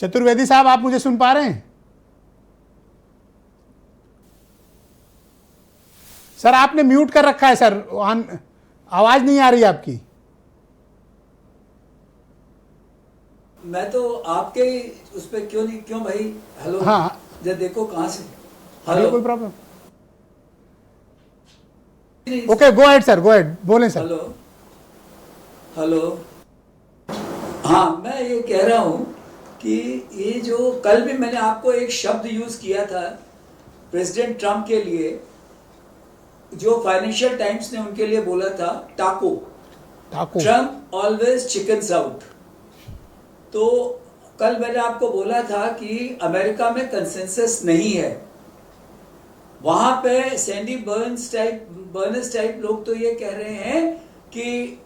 चतुर्वेदी साहब, आप मुझे सुन पा रहे हैं? सर आपने म्यूट कर रखा है सर, आवाज नहीं आ रही आपकी। मैं तो आपके उस पे क्यों भाई? हेलो। हाँ जब देखो कहां से। हेलो, कोई problem? Okay, go ahead sir, go ahead, बोलें सर। हेलो। हाँ, मैं ये कह रहा हूं कि ये जो कल भी मैंने आपको एक शब्द यूज किया था प्रेसिडेंट ट्रम्प के लिए, जो फाइनेंशियल टाइम्स ने उनके लिए बोला था, टाको। Trump always chickens out. तो कल मैंने आपको बोला था कि अमेरिका में कंसेंसस नहीं है। वहां पे सैंडी बर्न्स टाइप लोग तो ये कह रहे हैं कि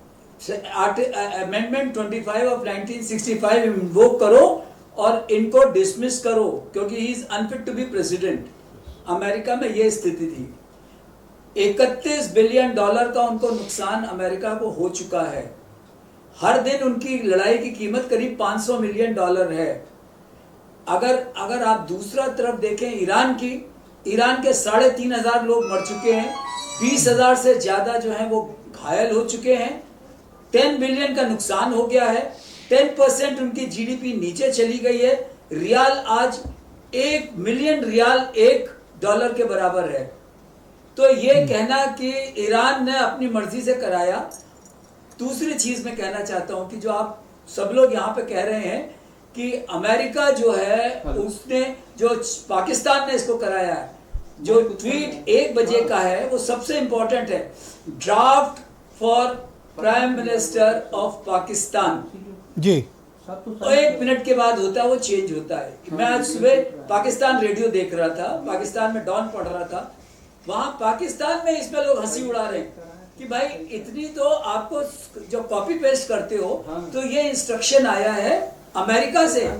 अमेंडमेंट 25 ऑफ 1965 इन्वोक करो और इनको डिसमिस करो क्योंकि he is unfit to be president. America में ये स्थिति थी। 31 बिलियन डॉलर का उनको नुकसान अमेरिका को हो चुका है। हर दिन उनकी लड़ाई की कीमत करीब 500 मिलियन डॉलर है। अगर आप दूसरा तरफ देखें ईरान के 3,500 लोग मर चुके हैं, 20,000 से ज्यादा जो है वो घायल हो चुके हैं, 10 बिलियन का नुकसान हो गया है, 10% उनकी जीडीपी नीचे चली गई है। रियाल आज 1 मिलियन रियाल $1 के बराबर है। तो ये कहना कि ईरान ने अपनी मर्जी से कराया। दूसरी चीज मैं कहना चाहता हूं कि जो आप सब लोग यहाँ पे कह रहे हैं कि अमेरिका जो है उसने जो पाकिस्तान ने इसको कराया है, जो ट्वीट 1 बजे का है वो सबसे इंपॉर्टेंट है। Draft for prime minister of Pakistan जी, तो 1 मिनट के बाद होता है, वो चेंज होता है। मैं आज सुबह पाकिस्तान रेडियो देख रहा था, पाकिस्तान में डॉन पढ़ रहा था, वहां पाकिस्तान में इसमें लोग हंसी उड़ा रहे हैं कि भाई इतनी तो आपको जो कॉपी पेस्ट करते हो, तो ये इंस्ट्रक्शन आया है अमेरिका से।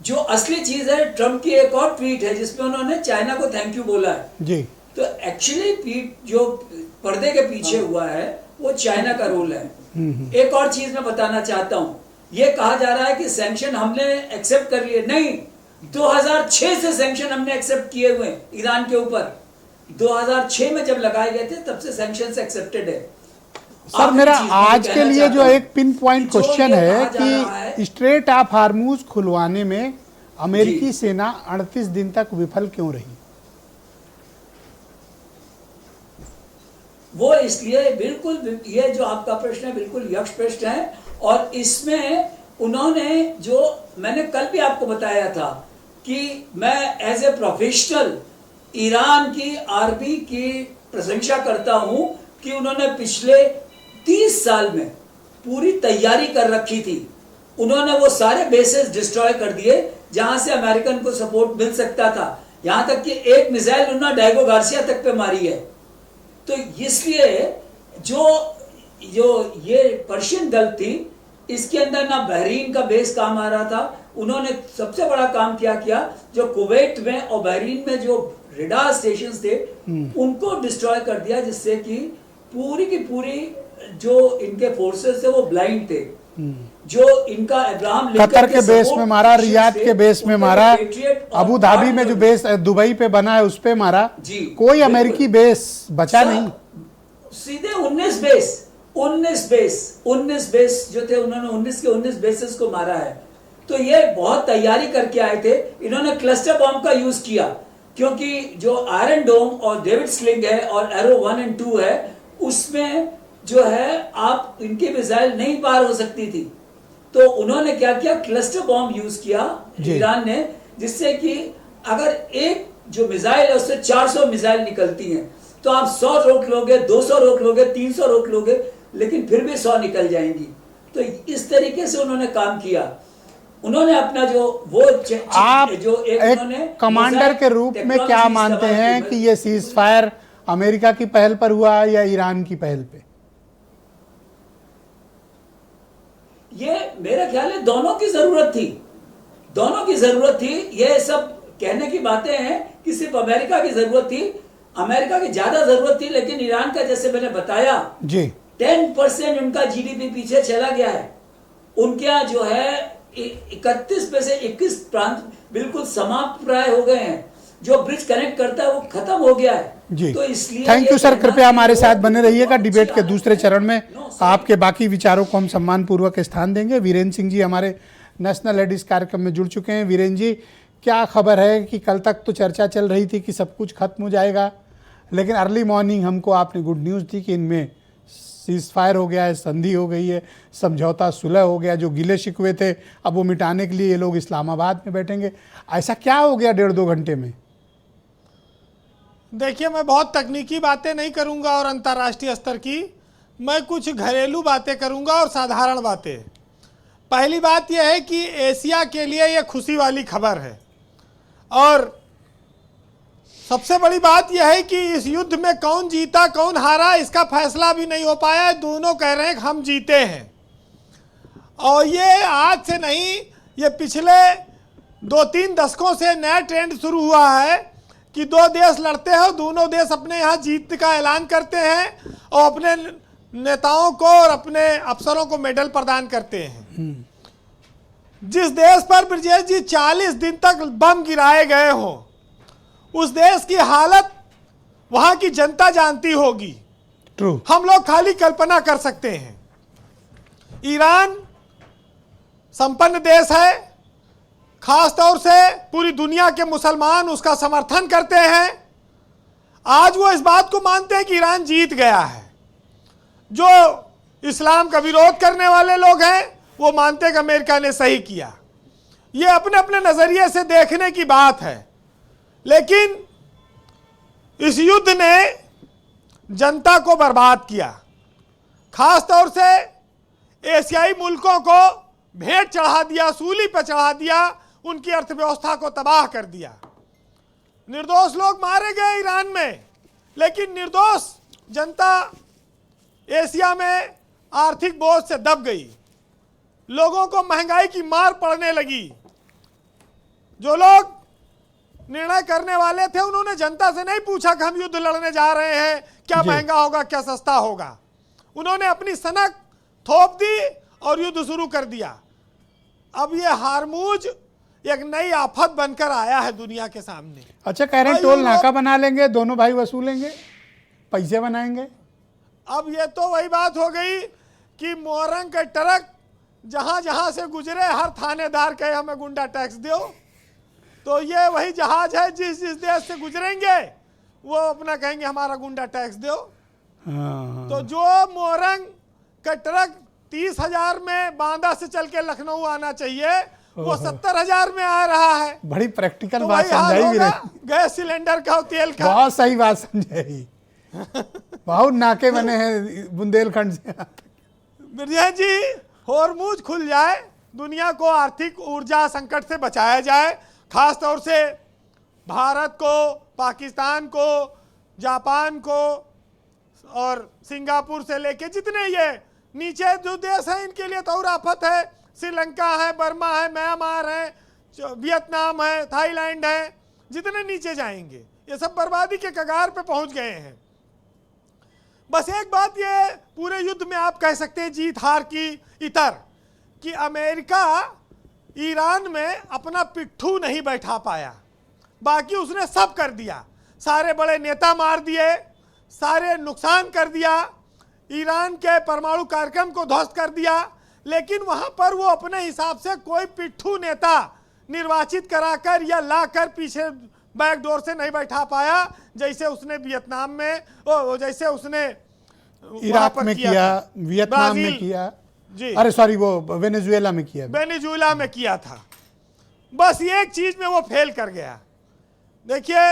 जो असली चीज है, ट्रम्प की एक और ट्वीट है जिसमें उन्होंने चाइना को थैंक यू बोला है जी। तो एक्चुअली जो पर्दे के पीछे हुआ है वो चाइना का रोल है। एक और चीज मैं बताना चाहता हूं, ये कहा जा रहा है कि सैंक्शन हमने एक्सेप्ट कर लिए। नहीं, 2006 से सैंक्शन हमने एक्सेप्ट किए हुए ईरान के ऊपर। 2006 में जब लगाए गए थे तब से सैंक्शंस एक्सेप्टेड है। सर, मेरा आज के लिए जो एक पिन पॉइंट क्वेश्चन है कि स्ट्रेट ऑफ हार्मूज खुलवाने में अमेरिकी सेना 38 दिन तक विफल क्यों रही? वो इसलिए, बिल्कुल ये जो आपका प्रश्न है बिल्कुल यक्ष प्रश्न है। और इसमें उन्होंने जो मैंने कल भी आपको बताया था कि मैं एज ए प्रोफेशनल ईरान की आर्मी की प्रशंसा करता हूं कि उन्होंने पिछले 30 साल में पूरी तैयारी कर रखी थी। उन्होंने वो सारे बेसेस डिस्ट्रॉय कर दिए जहां से अमेरिकन को सपोर्ट मिल सकता था। यहां तक कि एक मिसाइल उन्होंने डायगो गार्सिया तक पे मारी है। तो इसलिए जो ये पर्शियन गल्फ थी, इसके अंदर ना बहरीन का बेस काम आ रहा था। उन्होंने सबसे बड़ा काम किया जो कुवैत में और बहरीन में जो रेडार स्टेशंस थे उनको डिस्ट्रॉय कर दिया, जिससे कि पूरी की पूरी जो इनके फोर्सेस थे वो ब्लाइंड थे। जो इनका अब्राहम कतर के बेस में मारा, रियाद के बेस में मारा, अबू धाबी में जो बेस दुबई पे बना है उस पे मारा, कोई अमेरिकी बेस बचा नहीं। सीधे 19 बेस जो थे, उन्होंने 19 के 19 बेसेस को मारा है। तो ये बहुत तैयारी करके आए थे। इन्होंने क्लस्टर बॉम्ब का यूज किया क्योंकि जो आयरन डोम और डेविड स्लिंग है और एरो 1 और 2 है, उसमें जो है आप इनकी मिसाइल नहीं पार हो सकती थी। तो उन्होंने क्या किया, क्लस्टर बॉम्ब यूज किया ईरान ने, जिससे कि अगर एक जो मिसाइल है उससे 400 मिसाइल निकलती हैं, तो आप 100 रोक लोगे, 200 रोक लोगे, 300 रोक लोगे, लेकिन फिर भी 100 निकल जाएंगी। तो इस तरीके से उन्होंने काम किया। उन्होंने अपना आप एक कमांडर के रूप में क्या मानते हैं कि ये सीज फायर अमेरिका की पहल पर हुआ या ईरान की पहल पे? ये मेरा ख्याल है दोनों की जरूरत थी। ये सब कहने की बातें हैं कि सिर्फ अमेरिका की जरूरत थी। अमेरिका की ज्यादा जरूरत थी, लेकिन ईरान का, जैसे मैंने बताया जी, 10% उनका जीडीपी पीछे चला गया है। उनके यहाँ जो है 31 में से 21 प्रांत बिल्कुल समाप्त प्राय हो गए हैं। जो ब्रिज कनेक्ट करता है वो खत्म हो गया है जी। तो इसलिए थैंक यू सर, कृपया हमारे साथ बने रहिएगा। डिबेट के दूसरे चरण में आपके बाकी विचारों को हम सम्मान पूर्वक स्थान देंगे। वीरेंद्र सिंह जी हमारे नेशनल लेडीज कार्यक्रम में जुड़ चुके हैं। वीरेंद्र जी, क्या खबर है कि कल तक तो चर्चा चल रही थी कि सब कुछ खत्म हो जाएगा, लेकिन अर्ली मॉर्निंग हमको आपने गुड न्यूज़ दी कि इनमें सीज फायर हो गया है, संधि हो गई है, समझौता सुलह हो गया। जो गिले शिकवे थे अब वो मिटाने के लिए ये लोग इस्लामाबाद में बैठेंगे। ऐसा क्या हो गया 1.5-2 घंटे में? देखिए, मैं बहुत तकनीकी बातें नहीं करूंगा और अंतर्राष्ट्रीय स्तर की, मैं कुछ घरेलू बातें करूंगा और साधारण बातें। पहली बात यह है कि एशिया के लिए यह खुशी वाली खबर है, और सबसे बड़ी बात यह है कि इस युद्ध में कौन जीता कौन हारा इसका फैसला भी नहीं हो पाया है। दोनों कह रहे हैं कि हम जीते हैं, और ये आज से नहीं, ये पिछले 2-3 दशकों से नया ट्रेंड शुरू हुआ है कि दो देश लड़ते हैं, दोनों देश अपने यहाँ जीत का ऐलान करते हैं और अपने नेताओं को और अपने अफसरों को मेडल प्रदान करते हैं। जिस देश पर ब्रजेश जी 40 दिन तक बम गिराए गए हों, उस देश की हालत वहां की जनता जानती होगी। ट्रू। हम लोग खाली कल्पना कर सकते हैं। ईरान संपन्न देश है, खास तौर से पूरी दुनिया के मुसलमान उसका समर्थन करते हैं। आज वो इस बात को मानते हैं कि ईरान जीत गया है। जो इस्लाम का विरोध करने वाले लोग हैं वो मानते हैं कि अमेरिका ने सही किया। ये अपने अपने नजरिए से देखने की बात है, लेकिन इस युद्ध ने जनता को बर्बाद किया। खास तौर से एशियाई मुल्कों को भेंट चढ़ा दिया, सूली पर चढ़ा दिया, उनकी अर्थव्यवस्था को तबाह कर दिया। निर्दोष लोग मारे गए ईरान में, लेकिन निर्दोष जनता एशिया में आर्थिक बोझ से दब गई। लोगों को महंगाई की मार पड़ने लगी। जो लोग निर्णय करने वाले थे उन्होंने जनता से नहीं पूछा कि हम युद्ध लड़ने जा रहे हैं, क्या महंगा होगा क्या सस्ता होगा। उन्होंने अपनी सनक थोप दी और युद्ध शुरू कर दिया। अब ये हारमूज एक नई आफत बनकर आया है दुनिया के सामने। अच्छा, कह रहे हैं टोल नाका बना लेंगे, दोनों भाई वसूलेंगे, पैसे बनाएंगे। अब ये तो वही बात हो गई कि मोरंग के ट्रक जहां जहां से गुजरे हर थानेदार कहे हमें गुंडा टैक्स दो। तो ये वही जहाज है, जिस जिस देश से गुजरेंगे वो अपना कहेंगे हमारा गुंडा टैक्स दो। तो जो मोरंग का ट्रक 30,000 में बांदा से चल के लखनऊ आना चाहिए, वो 70,000 में आ रहा है। बड़ी प्रैक्टिकल तो बात समझाई भी रही। गैस सिलेंडर का और तेल का। बहुत सही बात समझाई। बहुत नाके बने हैं बुंदेलखंड से। बिरजा जी, होरमुज खुल जाए, दुनिया को आर्थिक ऊर्जा संकट से बचाया जाए। खास तौर से भारत को, पाकिस्तान को, जापान को और सिंगापुर से लेके जितने ये नीचे जो देश हैं इनके लिए तो और आफत है। श्रीलंका है, बर्मा है, म्यांमार है, वियतनाम है, थाईलैंड है, जितने नीचे जाएंगे ये सब बर्बादी के कगार पे पहुंच गए हैं। बस एक बात ये पूरे युद्ध में आप कह सकते हैं जीत हार की इतर, कि अमेरिका ईरान में अपना पिट्ठू नहीं बैठा पाया, बाकी उसने सब कर दिया। सारे बड़े नेता मार दिए, सारे नुकसान कर दिया, ईरान के परमाणु कार्यक्रम को ध्वस्त कर दिया, लेकिन वहां पर वो अपने हिसाब से कोई पिट्ठू नेता निर्वाचित कराकर या लाकर पीछे बैकडोर से नहीं बैठा पाया, जैसे उसने वियतनाम में, जैसे उसने इराक में किया, वियतनाम में किया जी, अरे सॉरी वो वेनेजुएला में किया, वेनेजुएला में किया था। बस एक चीज में वो फेल कर गया। देखिए,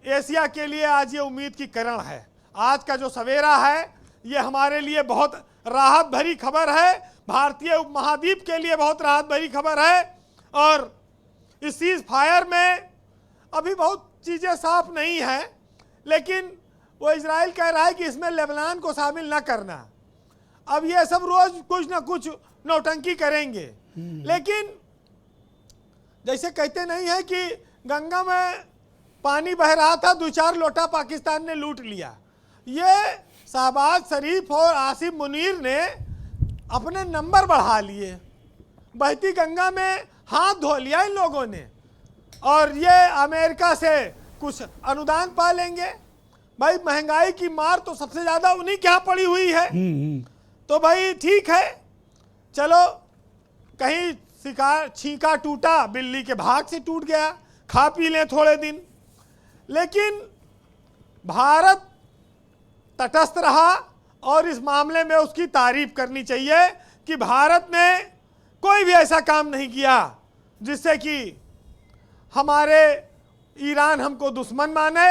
एशिया के लिए आज ये उम्मीद की किरण है। आज का जो सवेरा है ये हमारे लिए बहुत राहत भरी खबर है, भारतीय उपमहाद्वीप के लिए बहुत राहत भरी खबर है। और इस सीज फायर में अभी बहुत चीज़ें साफ नहीं है, लेकिन वो इजराइल कह रहा है कि इसमें लेबनान को शामिल ना करना। अब ये सब रोज कुछ ना कुछ नौटंकी करेंगे, लेकिन जैसे कहते नहीं है कि गंगा में पानी बह रहा था, 2-4 लोटा पाकिस्तान ने लूट लिया। ये शहबाज शरीफ और आसिफ मुनीर ने अपने नंबर बढ़ा लिए, बहती गंगा में हाथ धो लिया इन लोगों ने, और ये अमेरिका से कुछ अनुदान पा लेंगे। भाई महंगाई की मार तो सबसे ज्यादा उन्हीं के यहाँ पड़ी हुई है। तो भाई ठीक है, चलो कहीं छींका टूटा, बिल्ली के भाग से टूट गया, खा पी लें थोड़े दिन। लेकिन भारत तटस्थ रहा, और इस मामले में उसकी तारीफ करनी चाहिए कि भारत ने कोई भी ऐसा काम नहीं किया जिससे कि हमारे ईरान हमको दुश्मन माने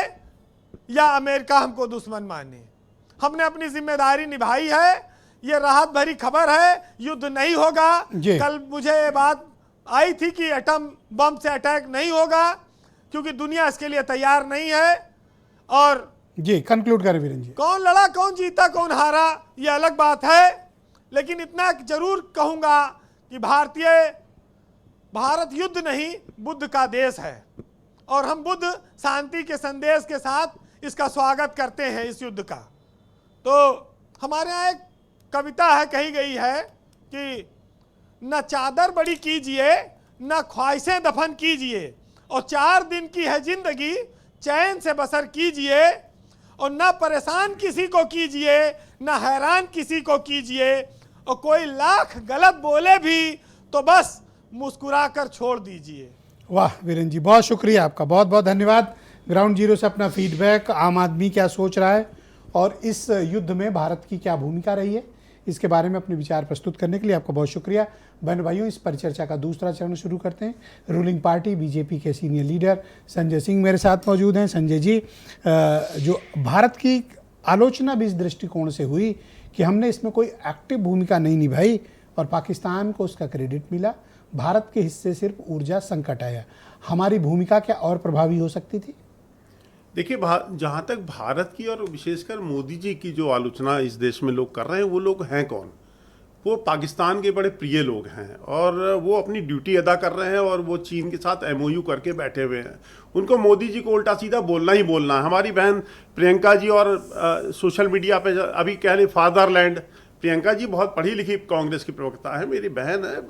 या अमेरिका हमको दुश्मन माने। हमने अपनी जिम्मेदारी निभाई है ये राहत भरी खबर है, युद्ध नहीं होगा। जी। कल मुझे ये बात आई थी कि एटम बम से अटैक नहीं होगा, क्योंकि दुनिया इसके लिए तैयार नहीं है। और जी कंक्लूड करें वीरेंद्र जी। कौन लड़ा, कौन जीता, कौन हारा, ये अलग बात है, लेकिन इतना जरूर कहूंगा कि भारत युद्ध नहीं बुद्ध का देश है, और हम बुद्ध शांति के संदेश के साथ इसका स्वागत करते हैं, इस युद्ध का। तो हमारे यहाँ एक कविता है, कही गई है कि न चादर बड़ी कीजिए, न ख्वाहिशें दफन कीजिए, और 4 दिन की है जिंदगी, चैन से बसर कीजिए, और न परेशान किसी को कीजिए, न हैरान किसी को कीजिए, और कोई लाख गलत बोले भी तो बस मुस्कुराकर छोड़ दीजिए। वाह वीरेंद्र जी, बहुत शुक्रिया आपका, बहुत बहुत धन्यवाद। ग्राउंड जीरो से अपना फीडबैक, आम आदमी क्या सोच रहा है और इस युद्ध में भारत की क्या भूमिका रही है, इसके बारे में अपने विचार प्रस्तुत करने के लिए आपका बहुत शुक्रिया। बहन भाइयों, इस परिचर्चा का दूसरा चरण शुरू करते हैं। रूलिंग पार्टी बीजेपी के सीनियर लीडर संजय सिंह मेरे साथ मौजूद हैं। संजय जी, जो भारत की आलोचना भी इस दृष्टिकोण से हुई कि हमने इसमें कोई एक्टिव भूमिका नहीं निभाई और पाकिस्तान को उसका क्रेडिट मिला, भारत के हिस्से सिर्फ ऊर्जा संकट आया, हमारी भूमिका क्या और प्रभावी हो सकती थी? देखिए, जहाँ तक भारत की और विशेषकर मोदी जी की जो आलोचना इस देश में लोग कर रहे हैं, वो लोग हैं कौन? वो पाकिस्तान के बड़े प्रिय लोग हैं और वो अपनी ड्यूटी अदा कर रहे हैं और वो चीन के साथ MOU करके बैठे हुए हैं। उनको मोदी जी को उल्टा सीधा बोलना ही बोलना है। हमारी बहन प्रियंका जी और सोशल मीडिया पे अभी कह रही फादरलैंड, प्रियंका जी बहुत पढ़ी लिखी कांग्रेस की प्रवक्ता है, मेरी बहन है,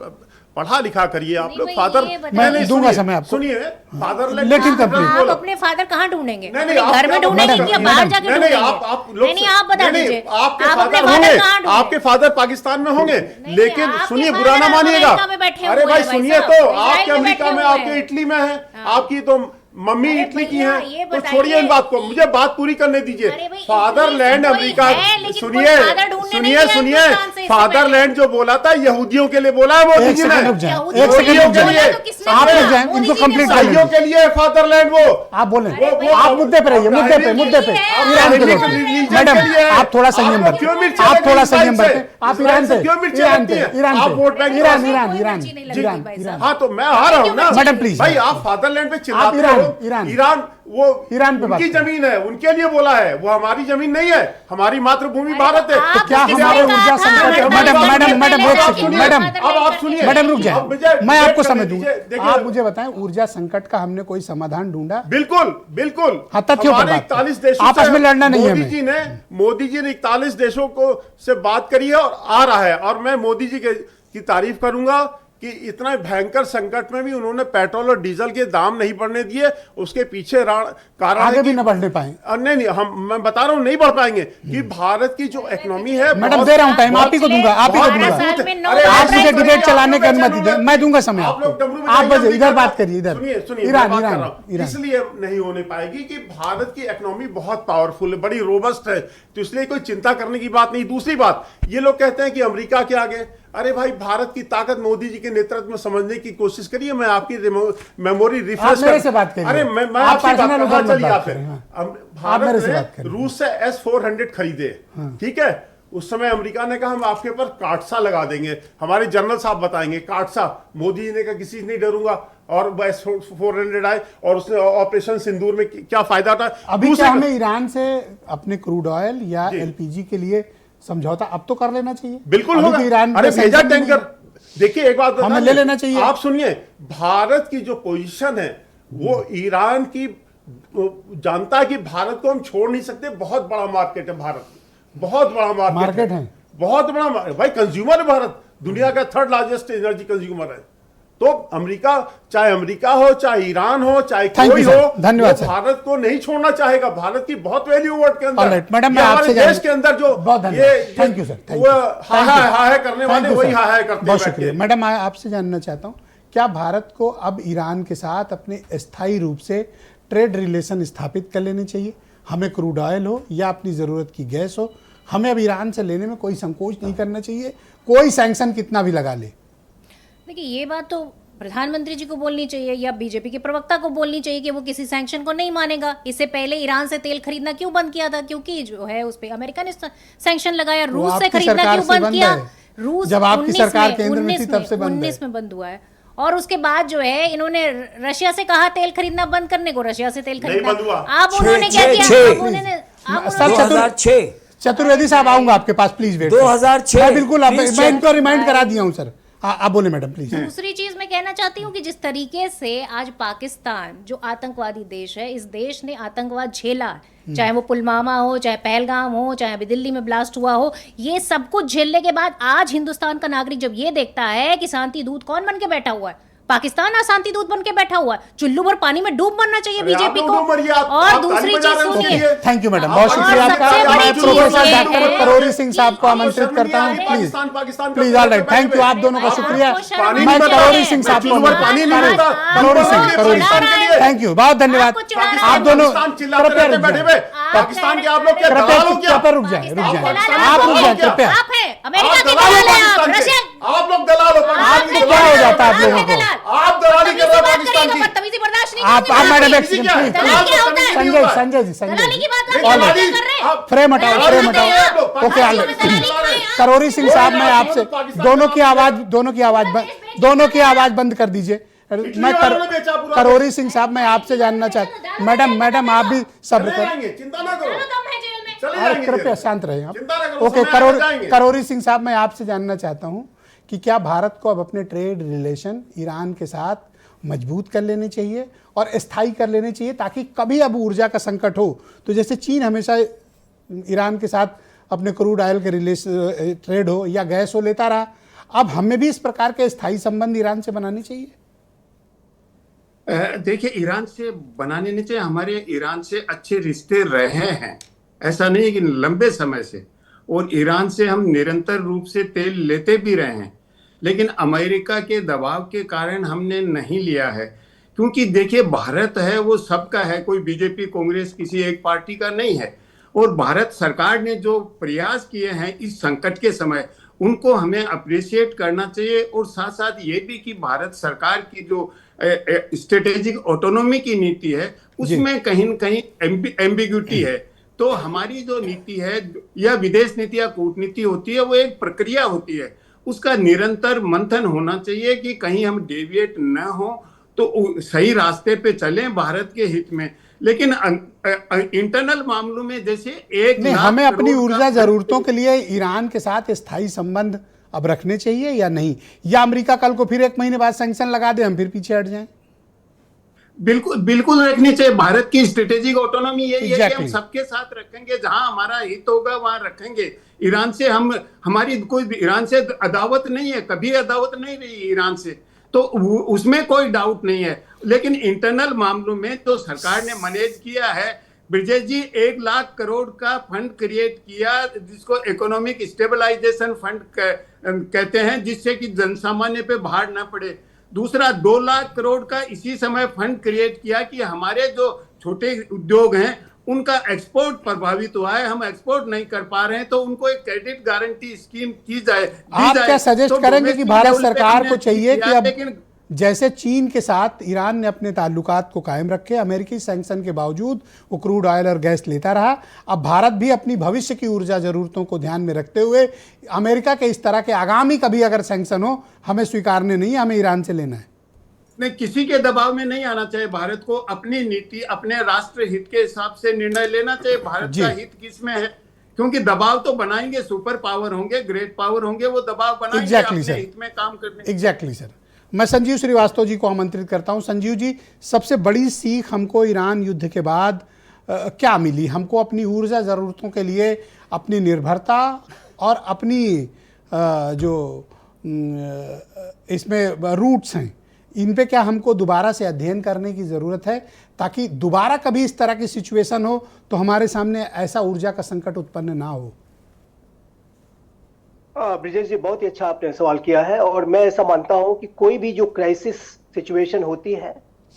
पढ़ा लिखा करिए आप लोग। फादर मैं दूंगा समय आपको, सुनिए, फादरलैंड लेकिन आप अपने फादर कहाँ ढूंढेंगे? नहीं, घर में ढूंढेंगे या बाहर जाके ढूंढेंगे? नहीं, आप बता दीजिए, आपके आप अपने फादर फादर होंगे, कहाँ ढूंढेंगे? आपके फादर पाकिस्तान में होंगे, लेकिन आपके सुनिए, फादर बुरा ना मानिएगा। अमेरिका में बैठे अरे हुए भाई हैं, भाई सुनिए, साहब, तो इजराइल आपके में अमेरिका बैठे में, हुए आपके हैं। इटली में है, आपकी तो मम्मी अरे इटली की भैया, है, ये तो बताइए छोड़िए इन बात को, मुझे बात पूरी करने दीजिए। अरे भाई, फादरलैंड कोई अमेरिका, है, लेकिन कोई सुनिए फादर ढूंढने सुनिए नहीं गया सुनिए, हिंदुस्तान से इससे फादरलैंड जो बोला था यहूदियों के लिए बोला है मोदी एक जी ने। सेकंड रुक जाए, यहूदियों एक सेकंड रुक बोला जाए, तो किसने आप बोला? रुक जाए, मोदी इनको जी ने कंप्लीट बोला। कर ईसाइयों के लिए है फादरलैंड वो। आप बोलें, अरे आप मुद्दे पे रहिए, मुद्दे पे ईरान के लोग। मैडम, आप थोड़ा संयम बरतें, आप थोड़ा संयम बरतें, आप ईरान से, ईरान। हाँ, तो मैं आ रहा हूँ ना मैडम, प्लीज। भाई, आप फादरलैंड पे चिल्लाते ईरान, हो। ईरान। ईरान वो ईरान पे बात उनकी करें। जमीन है, उनके लिए बोला है, वो हमारी जमीन नहीं है, हमारी मातृभूमि भारत है। आप क्या किसने हमारे कहा ऊर्जा था? संकट है? Madam, madam, madam, madam, madam, एक आप सेकंड, सुनिए, मैडम, अब आप सुनिए, मैडम रुक जाए, अब मुझे मैं आपको वेट समय करने दूंगा। दीजिए। आप मुझे बताएं, ऊर्जा संकट का हमने कोई समाधान ढूंढा? बिल्कुल बिल्कुल। हाँ, तथ्यों पर हमारे बात करें। 41 देशों आपस से में लड़ना नहीं है मोदी जी ने 41 देशों को से बात करी है और आ रहा है, और मैं मोदी जी की तारीफ करूंगा कि इतना भयंकर संकट में भी उन्होंने पेट्रोल और डीजल के दाम नहीं बढ़ने दिए। उसके पीछे कारण आगे है भी कि न बढ़ने पाए। नहीं, मैं बता रहा हूं, नहीं बढ़ पाएंगे कि भारत की जो इकोनॉमी है। मैडम, दे रहा हूं टाइम, आप ही को दूंगा, आप ही को दूंगा। आप मुझे डिबेट चलाने की अनुमति दें, मैं दूंगा समय आपको। आप बजे इधर बात करिए, इधर। सुनिए, ईरान, मैं बात कर ईरान, रहा हूं। ईरान। इसलिए नहीं होने पाएगी कि भारत की इकोनॉमी बहुत पावरफुल है, बड़ी रोबस्ट है, तो इसलिए कोई चिंता करने की बात नहीं। दूसरी बात, ये लोग कहते हैं कि अमेरिका के आगे, अरे भाई, भारत की ताकत मोदी जी के नेतृत्व में समझने की कोशिश करिए। मैं आपकी मेमोरी रिफ्रेश मेरे से बात करिए। अरे मैं आप आपसे बात पर्सनल कर उधर मत चलिए बात आप करें, हाँ। भारत मेरे से ने बात करिए। रूस से S-400 खरीदे, ठीक है। उस समय अमेरिका ने कहा हम आपके ऊपर काटसा लगा देंगे, हमारे जनरल साहब बताएंगे काटसा। मोदी जी ने कहा किसी से नहीं डरूंगा, और S-400 आए और उसने ऑपरेशन सिंदूर में क्या फायदा था। अभी क्या हमें ईरान से अपने क्रूड ऑयल या LPG के लिए समझौता अब तो कर लेना चाहिए? बिल्कुल होगा। ईरान अरे भेजा टैंकर। देखिए, एक बात हमें ले लेना चाहिए। आप सुनिए, भारत की जो पोजीशन है वो ईरान की जानता है कि भारत को हम छोड़ नहीं सकते। बहुत बड़ा मार्केट है भारत, बहुत बड़ा मार्केट है, बहुत बड़ा भाई कंज्यूमर है भारत, दुनिया का 3rd लार्जेस्ट एनर्जी कंज्यूमर है। तो अमेरिका, चाहे अमेरिका हो, चाहे ईरान हो, चाहे कोई हो, धन्यवाद सर। भारत को नहीं छोड़ना चाहेगा। भारत की बहुत वैल्यू वर्ल्ड के अंदर, मैडम, मैं आपसे देश के अंदर जो ये थैंक यू सर, हाय करने वाले वही हाय करते हैं। बहुत शुक्रिया। मैडम, मैं आपसे जानना चाहता हूं, क्या भारत को अब ईरान के साथ अपने स्थायी रूप से ट्रेड रिलेशन स्थापित कर लेने चाहिए? हमें क्रूड ऑयल हो या अपनी जरूरत की गैस हो, हमें अब ईरान से लेने में कोई संकोच नहीं करना चाहिए, कोई सैंक्शन कितना भी लगा ले। देखिए, ये बात तो प्रधानमंत्री जी को बोलनी चाहिए या बीजेपी के प्रवक्ता को बोलनी चाहिए कि वो किसी सैंक्शन को नहीं मानेगा। इससे पहले ईरान से तेल खरीदना क्यों बंद किया था? क्योंकि जो है उस पे अमेरिका ने सैंक्शन लगाया। रूस से खरीदना क्यों बंद किया? रूस जब आपकी सरकार केंद्र में थी तब से बंद है। 19 में बंद हुआ है। और उसके बाद जो है इन्होंने रशिया से कहा तेल खरीदना बंद करने को, रशिया से तेल खरीदना। अब उन्होंने क्या किया? चतुर्वेदी साहब आऊंगा आपके पास, प्लीज वेट। 2006 बिल्कुल, मैं इनको रिमाइंड करा दिया हूँ सर। आप बोले मैडम प्लीज। दूसरी चीज मैं कहना चाहती हूँ कि जिस तरीके से आज पाकिस्तान जो आतंकवादी देश है, इस देश ने आतंकवाद झेला, चाहे वो पुलवामा हो, चाहे पहलगाम हो, चाहे अभी दिल्ली में ब्लास्ट हुआ हो, ये सब कुछ झेलने के बाद आज हिंदुस्तान का नागरिक जब ये देखता है कि शांति दूत कौन बन के बैठा हुआ है, पाकिस्तान अशांति दूत बन के बैठा हुआ है, चुल्लू भर पानी में डूब मरना चाहिए बीजेपी को। और दूसरी चीज सुनिए। थैंक यू मैडम, बहुत शुक्रिया आपका। मैं प्रोफेसर डॉक्टर करोरी सिंह साहब को आमंत्रित करता हूँ, please please. All right, thank you, आप दोनों का शुक्रिया। मैं करोरी सिंह साहब को, करोरी सिंह, थैंक यू, बहुत धन्यवाद। आप दोनों पाकिस्तान के आप लोग कृपया रुक जाए, आप रुक जाए कृपया। आप लोग दलाल हो। क्या हो जाता है आप लोगों को? आप दलाली कर रहे हो पाकिस्तान की। आप मैडम संजय जी फ्रेम हटाओ। ओके, करोरी सिंह साहब, मैं आपसे दोनों की आवाज बंद कर दीजिए। मैं करोरी सिंह साहब, मैं आपसे जानना चाहता, मैडम आप भी सब्र करें, चिंता ना करो, अरे कृपया शांत रहे आप। ओके, करोरी सिंह साहब, मैं आपसे जानना चाहता हूँ कि क्या भारत को अब अपने ट्रेड रिलेशन ईरान के साथ मजबूत कर लेने चाहिए और स्थायी कर लेने चाहिए, ताकि कभी अब ऊर्जा का संकट हो तो जैसे चीन हमेशा ईरान के साथ अपने क्रूड ऑयल के ट्रेड हो या गैस हो लेता रहा, अब हमें भी इस प्रकार के स्थायी संबंध ईरान से बनाने चाहिए? देखिए, ईरान से बनाने नहीं चाहिए। हमारे ईरान से अच्छे रिश्ते रहे हैं, ऐसा नहीं कि लंबे समय से, और ईरान से हम निरंतर रूप से तेल लेते भी रहे हैं, लेकिन अमेरिका के दबाव के कारण हमने नहीं लिया है। क्योंकि देखिए, भारत है वो सबका है, कोई बीजेपी कांग्रेस किसी एक पार्टी का नहीं है। और भारत सरकार ने जो प्रयास किए हैं इस संकट के समय, उनको हमें अप्रिशिएट करना चाहिए। और साथ साथ ये भी कि भारत सरकार की जो स्ट्रेटेजिक ऑटोनॉमी की नीति है, उसमें कहीं न कहीं एम्बिग्यूटी है। तो हमारी जो नीति है या विदेश नीति या कूटनीति होती है, वो एक प्रक्रिया होती है, उसका निरंतर मंथन होना चाहिए कि कहीं हम डेविएट न हो, तो सही रास्ते पे चलें भारत के हित में। लेकिन इंटरनल मामलों में जैसे हमें अपनी ऊर्जा जरूरतों के लिए ईरान के साथ स्थायी संबंध अब रखने चाहिए या नहीं, या अमेरिका कल को फिर 1 महीने बाद सैंक्शन लगा दे, हम फिर पीछे हट जाएं? बिल्कुल रखनी चाहिए। भारत की स्ट्रेटेजिक ऑटोनॉमी यही है कि हम सबके साथ रखेंगे, जहां हमारा हित होगा वहां रखेंगे। ईरान से हमारी कोई ईरान से अदावत नहीं है, कभी अदावत नहीं रही ईरान से, तो उसमें कोई डाउट नहीं है। लेकिन इंटरनल मामलों में तो सरकार ने मैनेज किया है। ब्रिजेश जी, 1 लाख करोड़ का फंड क्रिएट किया, जिसको इकोनॉमिक स्टेबलाइजेशन फंड कहते हैं, जिससे कि जनसामान्य पे भार न पड़े। दूसरा 2 लाख करोड़ का इसी समय फंड क्रिएट किया कि हमारे जो छोटे उद्योग हैं उनका एक्सपोर्ट प्रभावित हुआ है, हम एक्सपोर्ट नहीं कर पा रहे हैं, तो उनको एक क्रेडिट गारंटी स्कीम की जाए। आप क्या सजेस्ट करेंगे कि भारत सरकार को चाहिए कि अब जैसे चीन के साथ ईरान ने अपने ताल्लुकात को कायम रखे, अमेरिकी सैंक्शन के बावजूद वो क्रूड ऑयल और गैस लेता रहा, अब भारत भी अपनी भविष्य की ऊर्जा जरूरतों को ध्यान में रखते हुए अमेरिका के इस तरह के आगामी कभी अगर सैंक्शन हो, हमें स्वीकारने नहीं, हमें ईरान से लेना है? नहीं, किसी के दबाव में नहीं आना चाहिए। भारत को अपनी नीति, अपने राष्ट्र हित के हिसाब से निर्णय लेना चाहिए। भारत का हित किसमें है? क्योंकि दबाव तो बनाएंगे, सुपर पावर होंगे, ग्रेट पावर होंगे, वो दबाव बनाएंगे अपने हित में काम करने। Exactly sir. मैं संजीव श्रीवास्तव जी को आमंत्रित करता हूं। संजीव जी, सबसे बड़ी सीख हमको ईरान युद्ध के बाद क्या मिली? हमको अपनी ऊर्जा ज़रूरतों के लिए अपनी निर्भरता और अपनी जो इसमें रूट्स हैं, इन पे क्या हमको दोबारा से अध्ययन करने की ज़रूरत है, ताकि दोबारा कभी इस तरह की सिचुएशन हो तो हमारे सामने ऐसा ऊर्जा का संकट उत्पन्न ना हो? ब्रिजेश जी, बहुत ही अच्छा आपने सवाल किया है। और मैं ऐसा मानता हूं कि कोई भी जो क्राइसिस सिचुएशन होती है,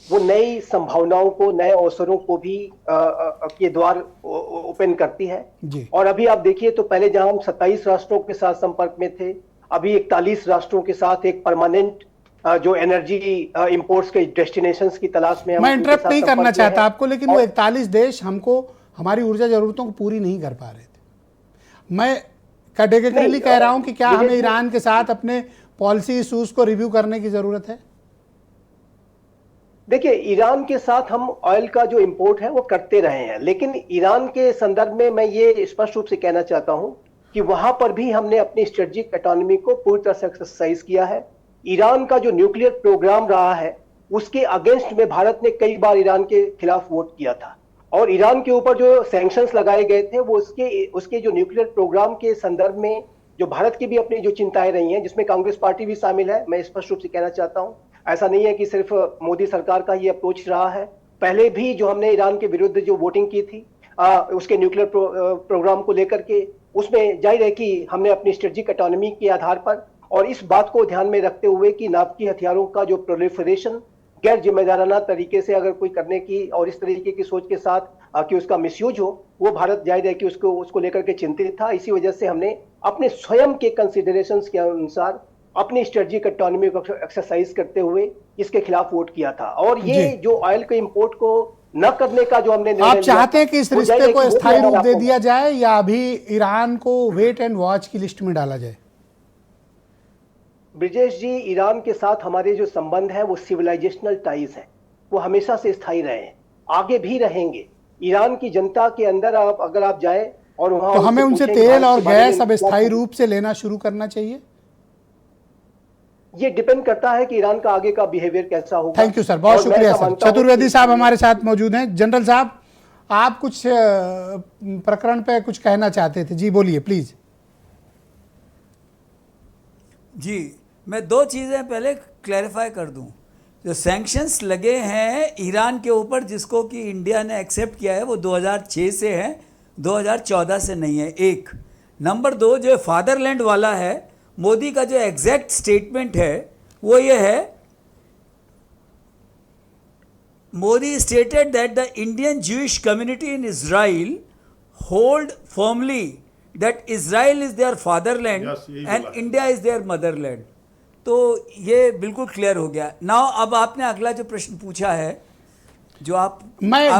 वो नई संभावनाओं को, नए अवसरों को भी के द्वार ओपन करती है जी। और अभी आप देखिए तो पहले जहां हम 27 राष्ट्रों के साथ संपर्क में थे, अभी 41 राष्ट्रों के साथ एक परमानेंट जो एनर्जी इंपोर्ट्स के डेस्टिनेशंस की तलाश में हम मैं उनके इंटरप्ट साथ नहीं संपर्क करना में चाहता हैं। आपको, लेकिन वो 41 देश हमको हमारी ऊर्जा जरूरतों को पूरी नहीं कर पा रहे थे। मैं कैटेगरिकली नहीं, कह रहा हूं कि क्या विजय हमें जी- ईरान के साथ अपने पॉलिसी इशूज को रिव्यू करने की जरूरत है? देखिए, ईरान के साथ हम ऑयल का जो इंपोर्ट है वो करते रहे हैं, लेकिन ईरान के संदर्भ में मैं ये स्पष्ट रूप से कहना चाहता हूं कि वहां पर भी हमने अपनी स्ट्रेटेजिक ऑटोनॉमी को पूरी तरह से एक्सरसाइज किया है। ईरान का जो न्यूक्लियर प्रोग्राम रहा है उसके अगेंस्ट में भारत ने कई बार ईरान के खिलाफ वोट किया था, और ईरान के ऊपर जो सैंक्शंस लगाए गए थे वो उसके जो न्यूक्लियर प्रोग्राम के संदर्भ में जो भारत की भी अपनी जो चिंताएं रही हैं, जिसमें कांग्रेस पार्टी भी शामिल है। मैं स्पष्ट रूप से कहना चाहता हूं, ऐसा नहीं है कि सिर्फ मोदी सरकार का ये अप्रोच रहा है। पहले भी जो हमने ईरान के विरुद्ध जो वोटिंग की थी उसके न्यूक्लियर प्रोग्राम को लेकर के, उसमें जाहिर है कि हमने अपनी स्ट्रेटेजिक ऑटोनॉमी के आधार पर और इस बात को ध्यान में रखते हुए कि नाभिकीय हथियारों का जो प्रोलिफरेशन गैर जिम्मेदाराना तरीके से अगर कोई करने की और इस तरीके की सोच के साथ कि उसका मिसयूज हो, वो भारत जाहिर है कि उसको लेकर के चिंतित था। इसी वजह से हमने अपने स्वयं के कंसिडरेशंस के अनुसार अपनी स्ट्रेटेजिक ऑटोनॉमी को एक्सरसाइज करते हुए इसके खिलाफ वोट किया था। और ये जो ऑयल के इंपोर्ट को न करने का जो हमने आप चाहते हैं कि इस रिश्ते को स्थायी रूप दे दिया जाए? जाए या अभी ईरान को वेट एंड वॉच की लिस्ट में डाला जाए? ब्रिजेश जी, ईरान के साथ हमारे जो संबंध है वो सिविलाइजेशनल टाइज है, वो हमेशा से स्थायी रहे हैं, आगे भी रहेंगे। ईरान की जनता के अंदर अगर आप जाएं और वहां तो हमें उनसे पूछें तेल भारत और के बारे गैस में अब स्थायी रूप से लेना शुरू करना चाहिए? ये डिपेंड करता है कि ईरान का आगे का बिहेवियर कैसा होगा। थैंक यू सर, बहुत और मैं शुक्रिया ऐसा सर। मानता हूं चतुर्वेदी कि- साहब हमारे साथ मौजूद हैं। जनरल साहब, आप कुछ प्रकरण पे कुछ कहना चाहते थे? जी बोलिए प्लीज। जी, मैं दो चीज़ें पहले क्लैरिफाई कर दूं। जो सैंक्शंस लगे हैं ईरान के ऊपर, जिसको कि इंडिया ने एक्सेप्ट किया है, वो 2006 से है, 2014 से नहीं है। एक नंबर दो, जो फादरलैंड वाला है, मोदी का जो एग्जैक्ट स्टेटमेंट है वो ये है, Modi stated that the Indian Jewish community in Israel hold firmly that Israel is their fatherland Yes, यही एंड बोला है। India is their motherland. तो ये बिल्कुल क्लियर हो गया। नाउ अब आपने अगला जो प्रश्न पूछा है, जो आप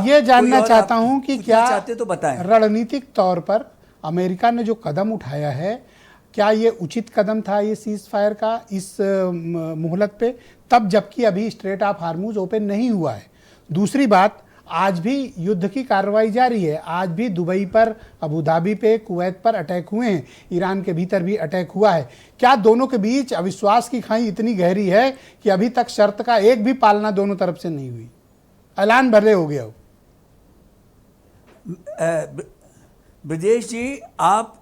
ये जानना कोई और चाहता आप हूं कि पूछना क्या चाहते तो बताएं। रणनीतिक तौर पर अमेरिका ने जो कदम उठाया है, क्या ये उचित कदम था ये सीज फायर का इस मोहलत पे, तब जबकि अभी स्ट्रेट ऑफ हार्मूज ओपन नहीं हुआ है? दूसरी बात, आज भी युद्ध की कार्रवाई जारी है। आज भी दुबई पर, अबू धाबी पे, कुवैत पर अटैक हुए हैं, ईरान के भीतर भी अटैक हुआ है। क्या दोनों के बीच अविश्वास की खाई इतनी गहरी है कि अभी तक शर्त का एक भी पालना दोनों तरफ से नहीं हुई? ऐलान भले हो गया हो। ब्रजेश जी, आप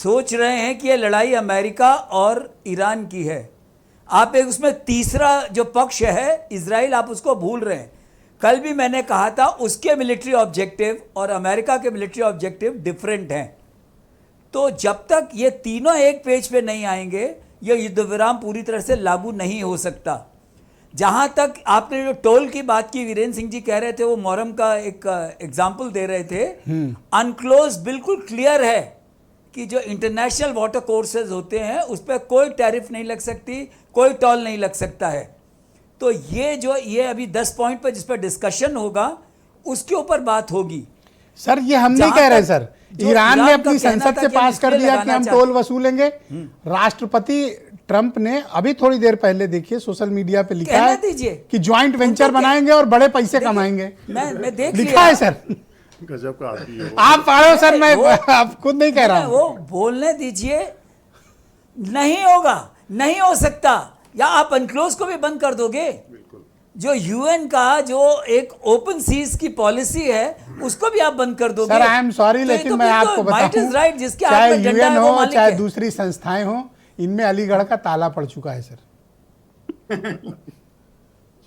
सोच रहे हैं कि ये लड़ाई अमेरिका और ईरान की है। आप एक उसमें तीसरा जो पक्ष है इजराइल, आप उसको भूल रहे हैं। कल भी मैंने कहा था उसके मिलिट्री ऑब्जेक्टिव और अमेरिका के मिलिट्री ऑब्जेक्टिव डिफरेंट हैं। तो जब तक ये तीनों एक पेज पे नहीं आएंगे, ये युद्ध विराम पूरी तरह से लागू नहीं हो सकता। जहां तक आपने जो टोल की बात की, वीरेंद्र सिंह जी कह रहे थे, वो मोहर्रम का एक एग्जाम्पल दे रहे थे। अनक्लोज बिल्कुल क्लियर है कि जो इंटरनेशनल वाटर कोर्सेज होते हैं उस पर कोई टैरिफ नहीं लग सकती, कोई टोल नहीं लग सकता है। तो ये अभी 10 पॉइंट पर जिस पर डिस्कशन होगा उसके ऊपर बात होगी। सर ये हम नहीं कह रहे सर, ईरान ने अपनी संसद से पास कर दिया कि हम टोल वसूलेंगे। राष्ट्रपति ट्रंप ने अभी थोड़ी देर पहले देखिए सोशल मीडिया पे लिखा है कि ज्वाइंट वेंचर बनाएंगे और बड़े पैसे कमाएंगे। मैं देख लिखा है सर। गजब का आदमी है वो। आप पढ़ो सर, मैं आप खुद नहीं कह रहा हूं। वो बोलने दीजिए। नहीं होगा, नहीं हो सकता। या आप अनक्लोज को भी बंद कर दोगे? जो यूएन का जो एक ओपन सीज की पॉलिसी है उसको भी आप बंद कर दोगे? सर आई एम सॉरी, लेकिन मैं आपको बताऊं, राइट, जिसके हाथ चाहे में डंडा यूएन है वो हो मालिक चाहे है। दूसरी संस्थाएं हो, इनमें अलीगढ़ का ताला पड़ चुका है सर।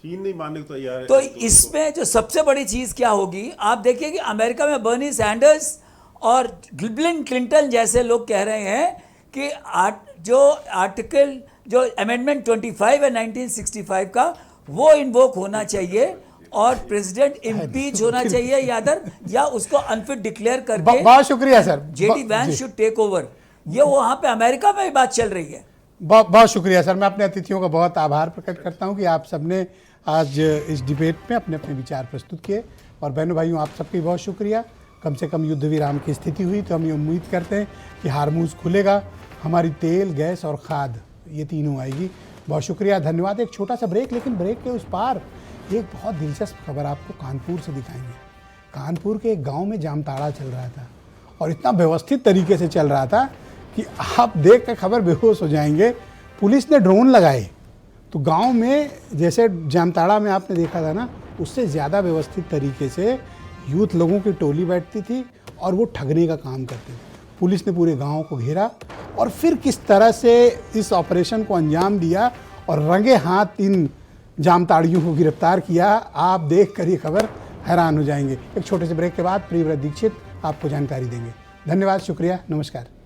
चीन नहीं मानने को तैयार है। तो इसमें जो सबसे बड़ी चीज क्या होगी, आप देखिए कि अमेरिका में बर्नी सैंडर्स और बिल क्लिंटन जैसे लोग कह रहे हैं कि जो अमेंडमेंट 25 है 1965 का, वो इन्वोक होना चाहिए और प्रेसिडेंट इम्पीच होना चाहिए या उसको अनफिट डिक्लेयर करके बहुत शुक्रिया sir. JD Vance should take over. ये वहां पे अमेरिका में भी बात चल रही है। बहुत शुक्रिया सर। मैं अपने अतिथियों का बहुत आभार प्रकट करता हूं कि आप सबने आज इस डिबेट में अपने अपने विचार प्रस्तुत किए। और बहनों भाइयों, आप सबकी बहुत शुक्रिया। कम से कम युद्ध विराम की स्थिति हुई तो हम ये उम्मीद करते हैं कि हार्मूज खुलेगा, हमारी तेल, गैस और खाद ये तीनों आएगी। बहुत शुक्रिया, धन्यवाद। एक छोटा सा ब्रेक, लेकिन ब्रेक के उस पार एक बहुत दिलचस्प खबर आपको कानपुर से दिखाएंगे। कानपुर के एक गाँव में जामताड़ा चल रहा था और इतना व्यवस्थित तरीके से चल रहा था कि आप देख कर खबर बेहोश हो जाएंगे। पुलिस ने ड्रोन लगाए तो गांव में जैसे जामताड़ा में आपने देखा था ना, उससे ज़्यादा व्यवस्थित तरीके से यूथ लोगों की टोली बैठती थी और वो ठगने का काम करते थे। पुलिस ने पूरे गांव को घेरा और फिर किस तरह से इस ऑपरेशन को अंजाम दिया और रंगे हाथ इन जामताड़ियों को गिरफ्तार किया, आप देख कर ये खबर हैरान हो जाएंगे। एक छोटे से ब्रेक के बाद प्रियव्रत दीक्षित आपको जानकारी देंगे। धन्यवाद, शुक्रिया, नमस्कार।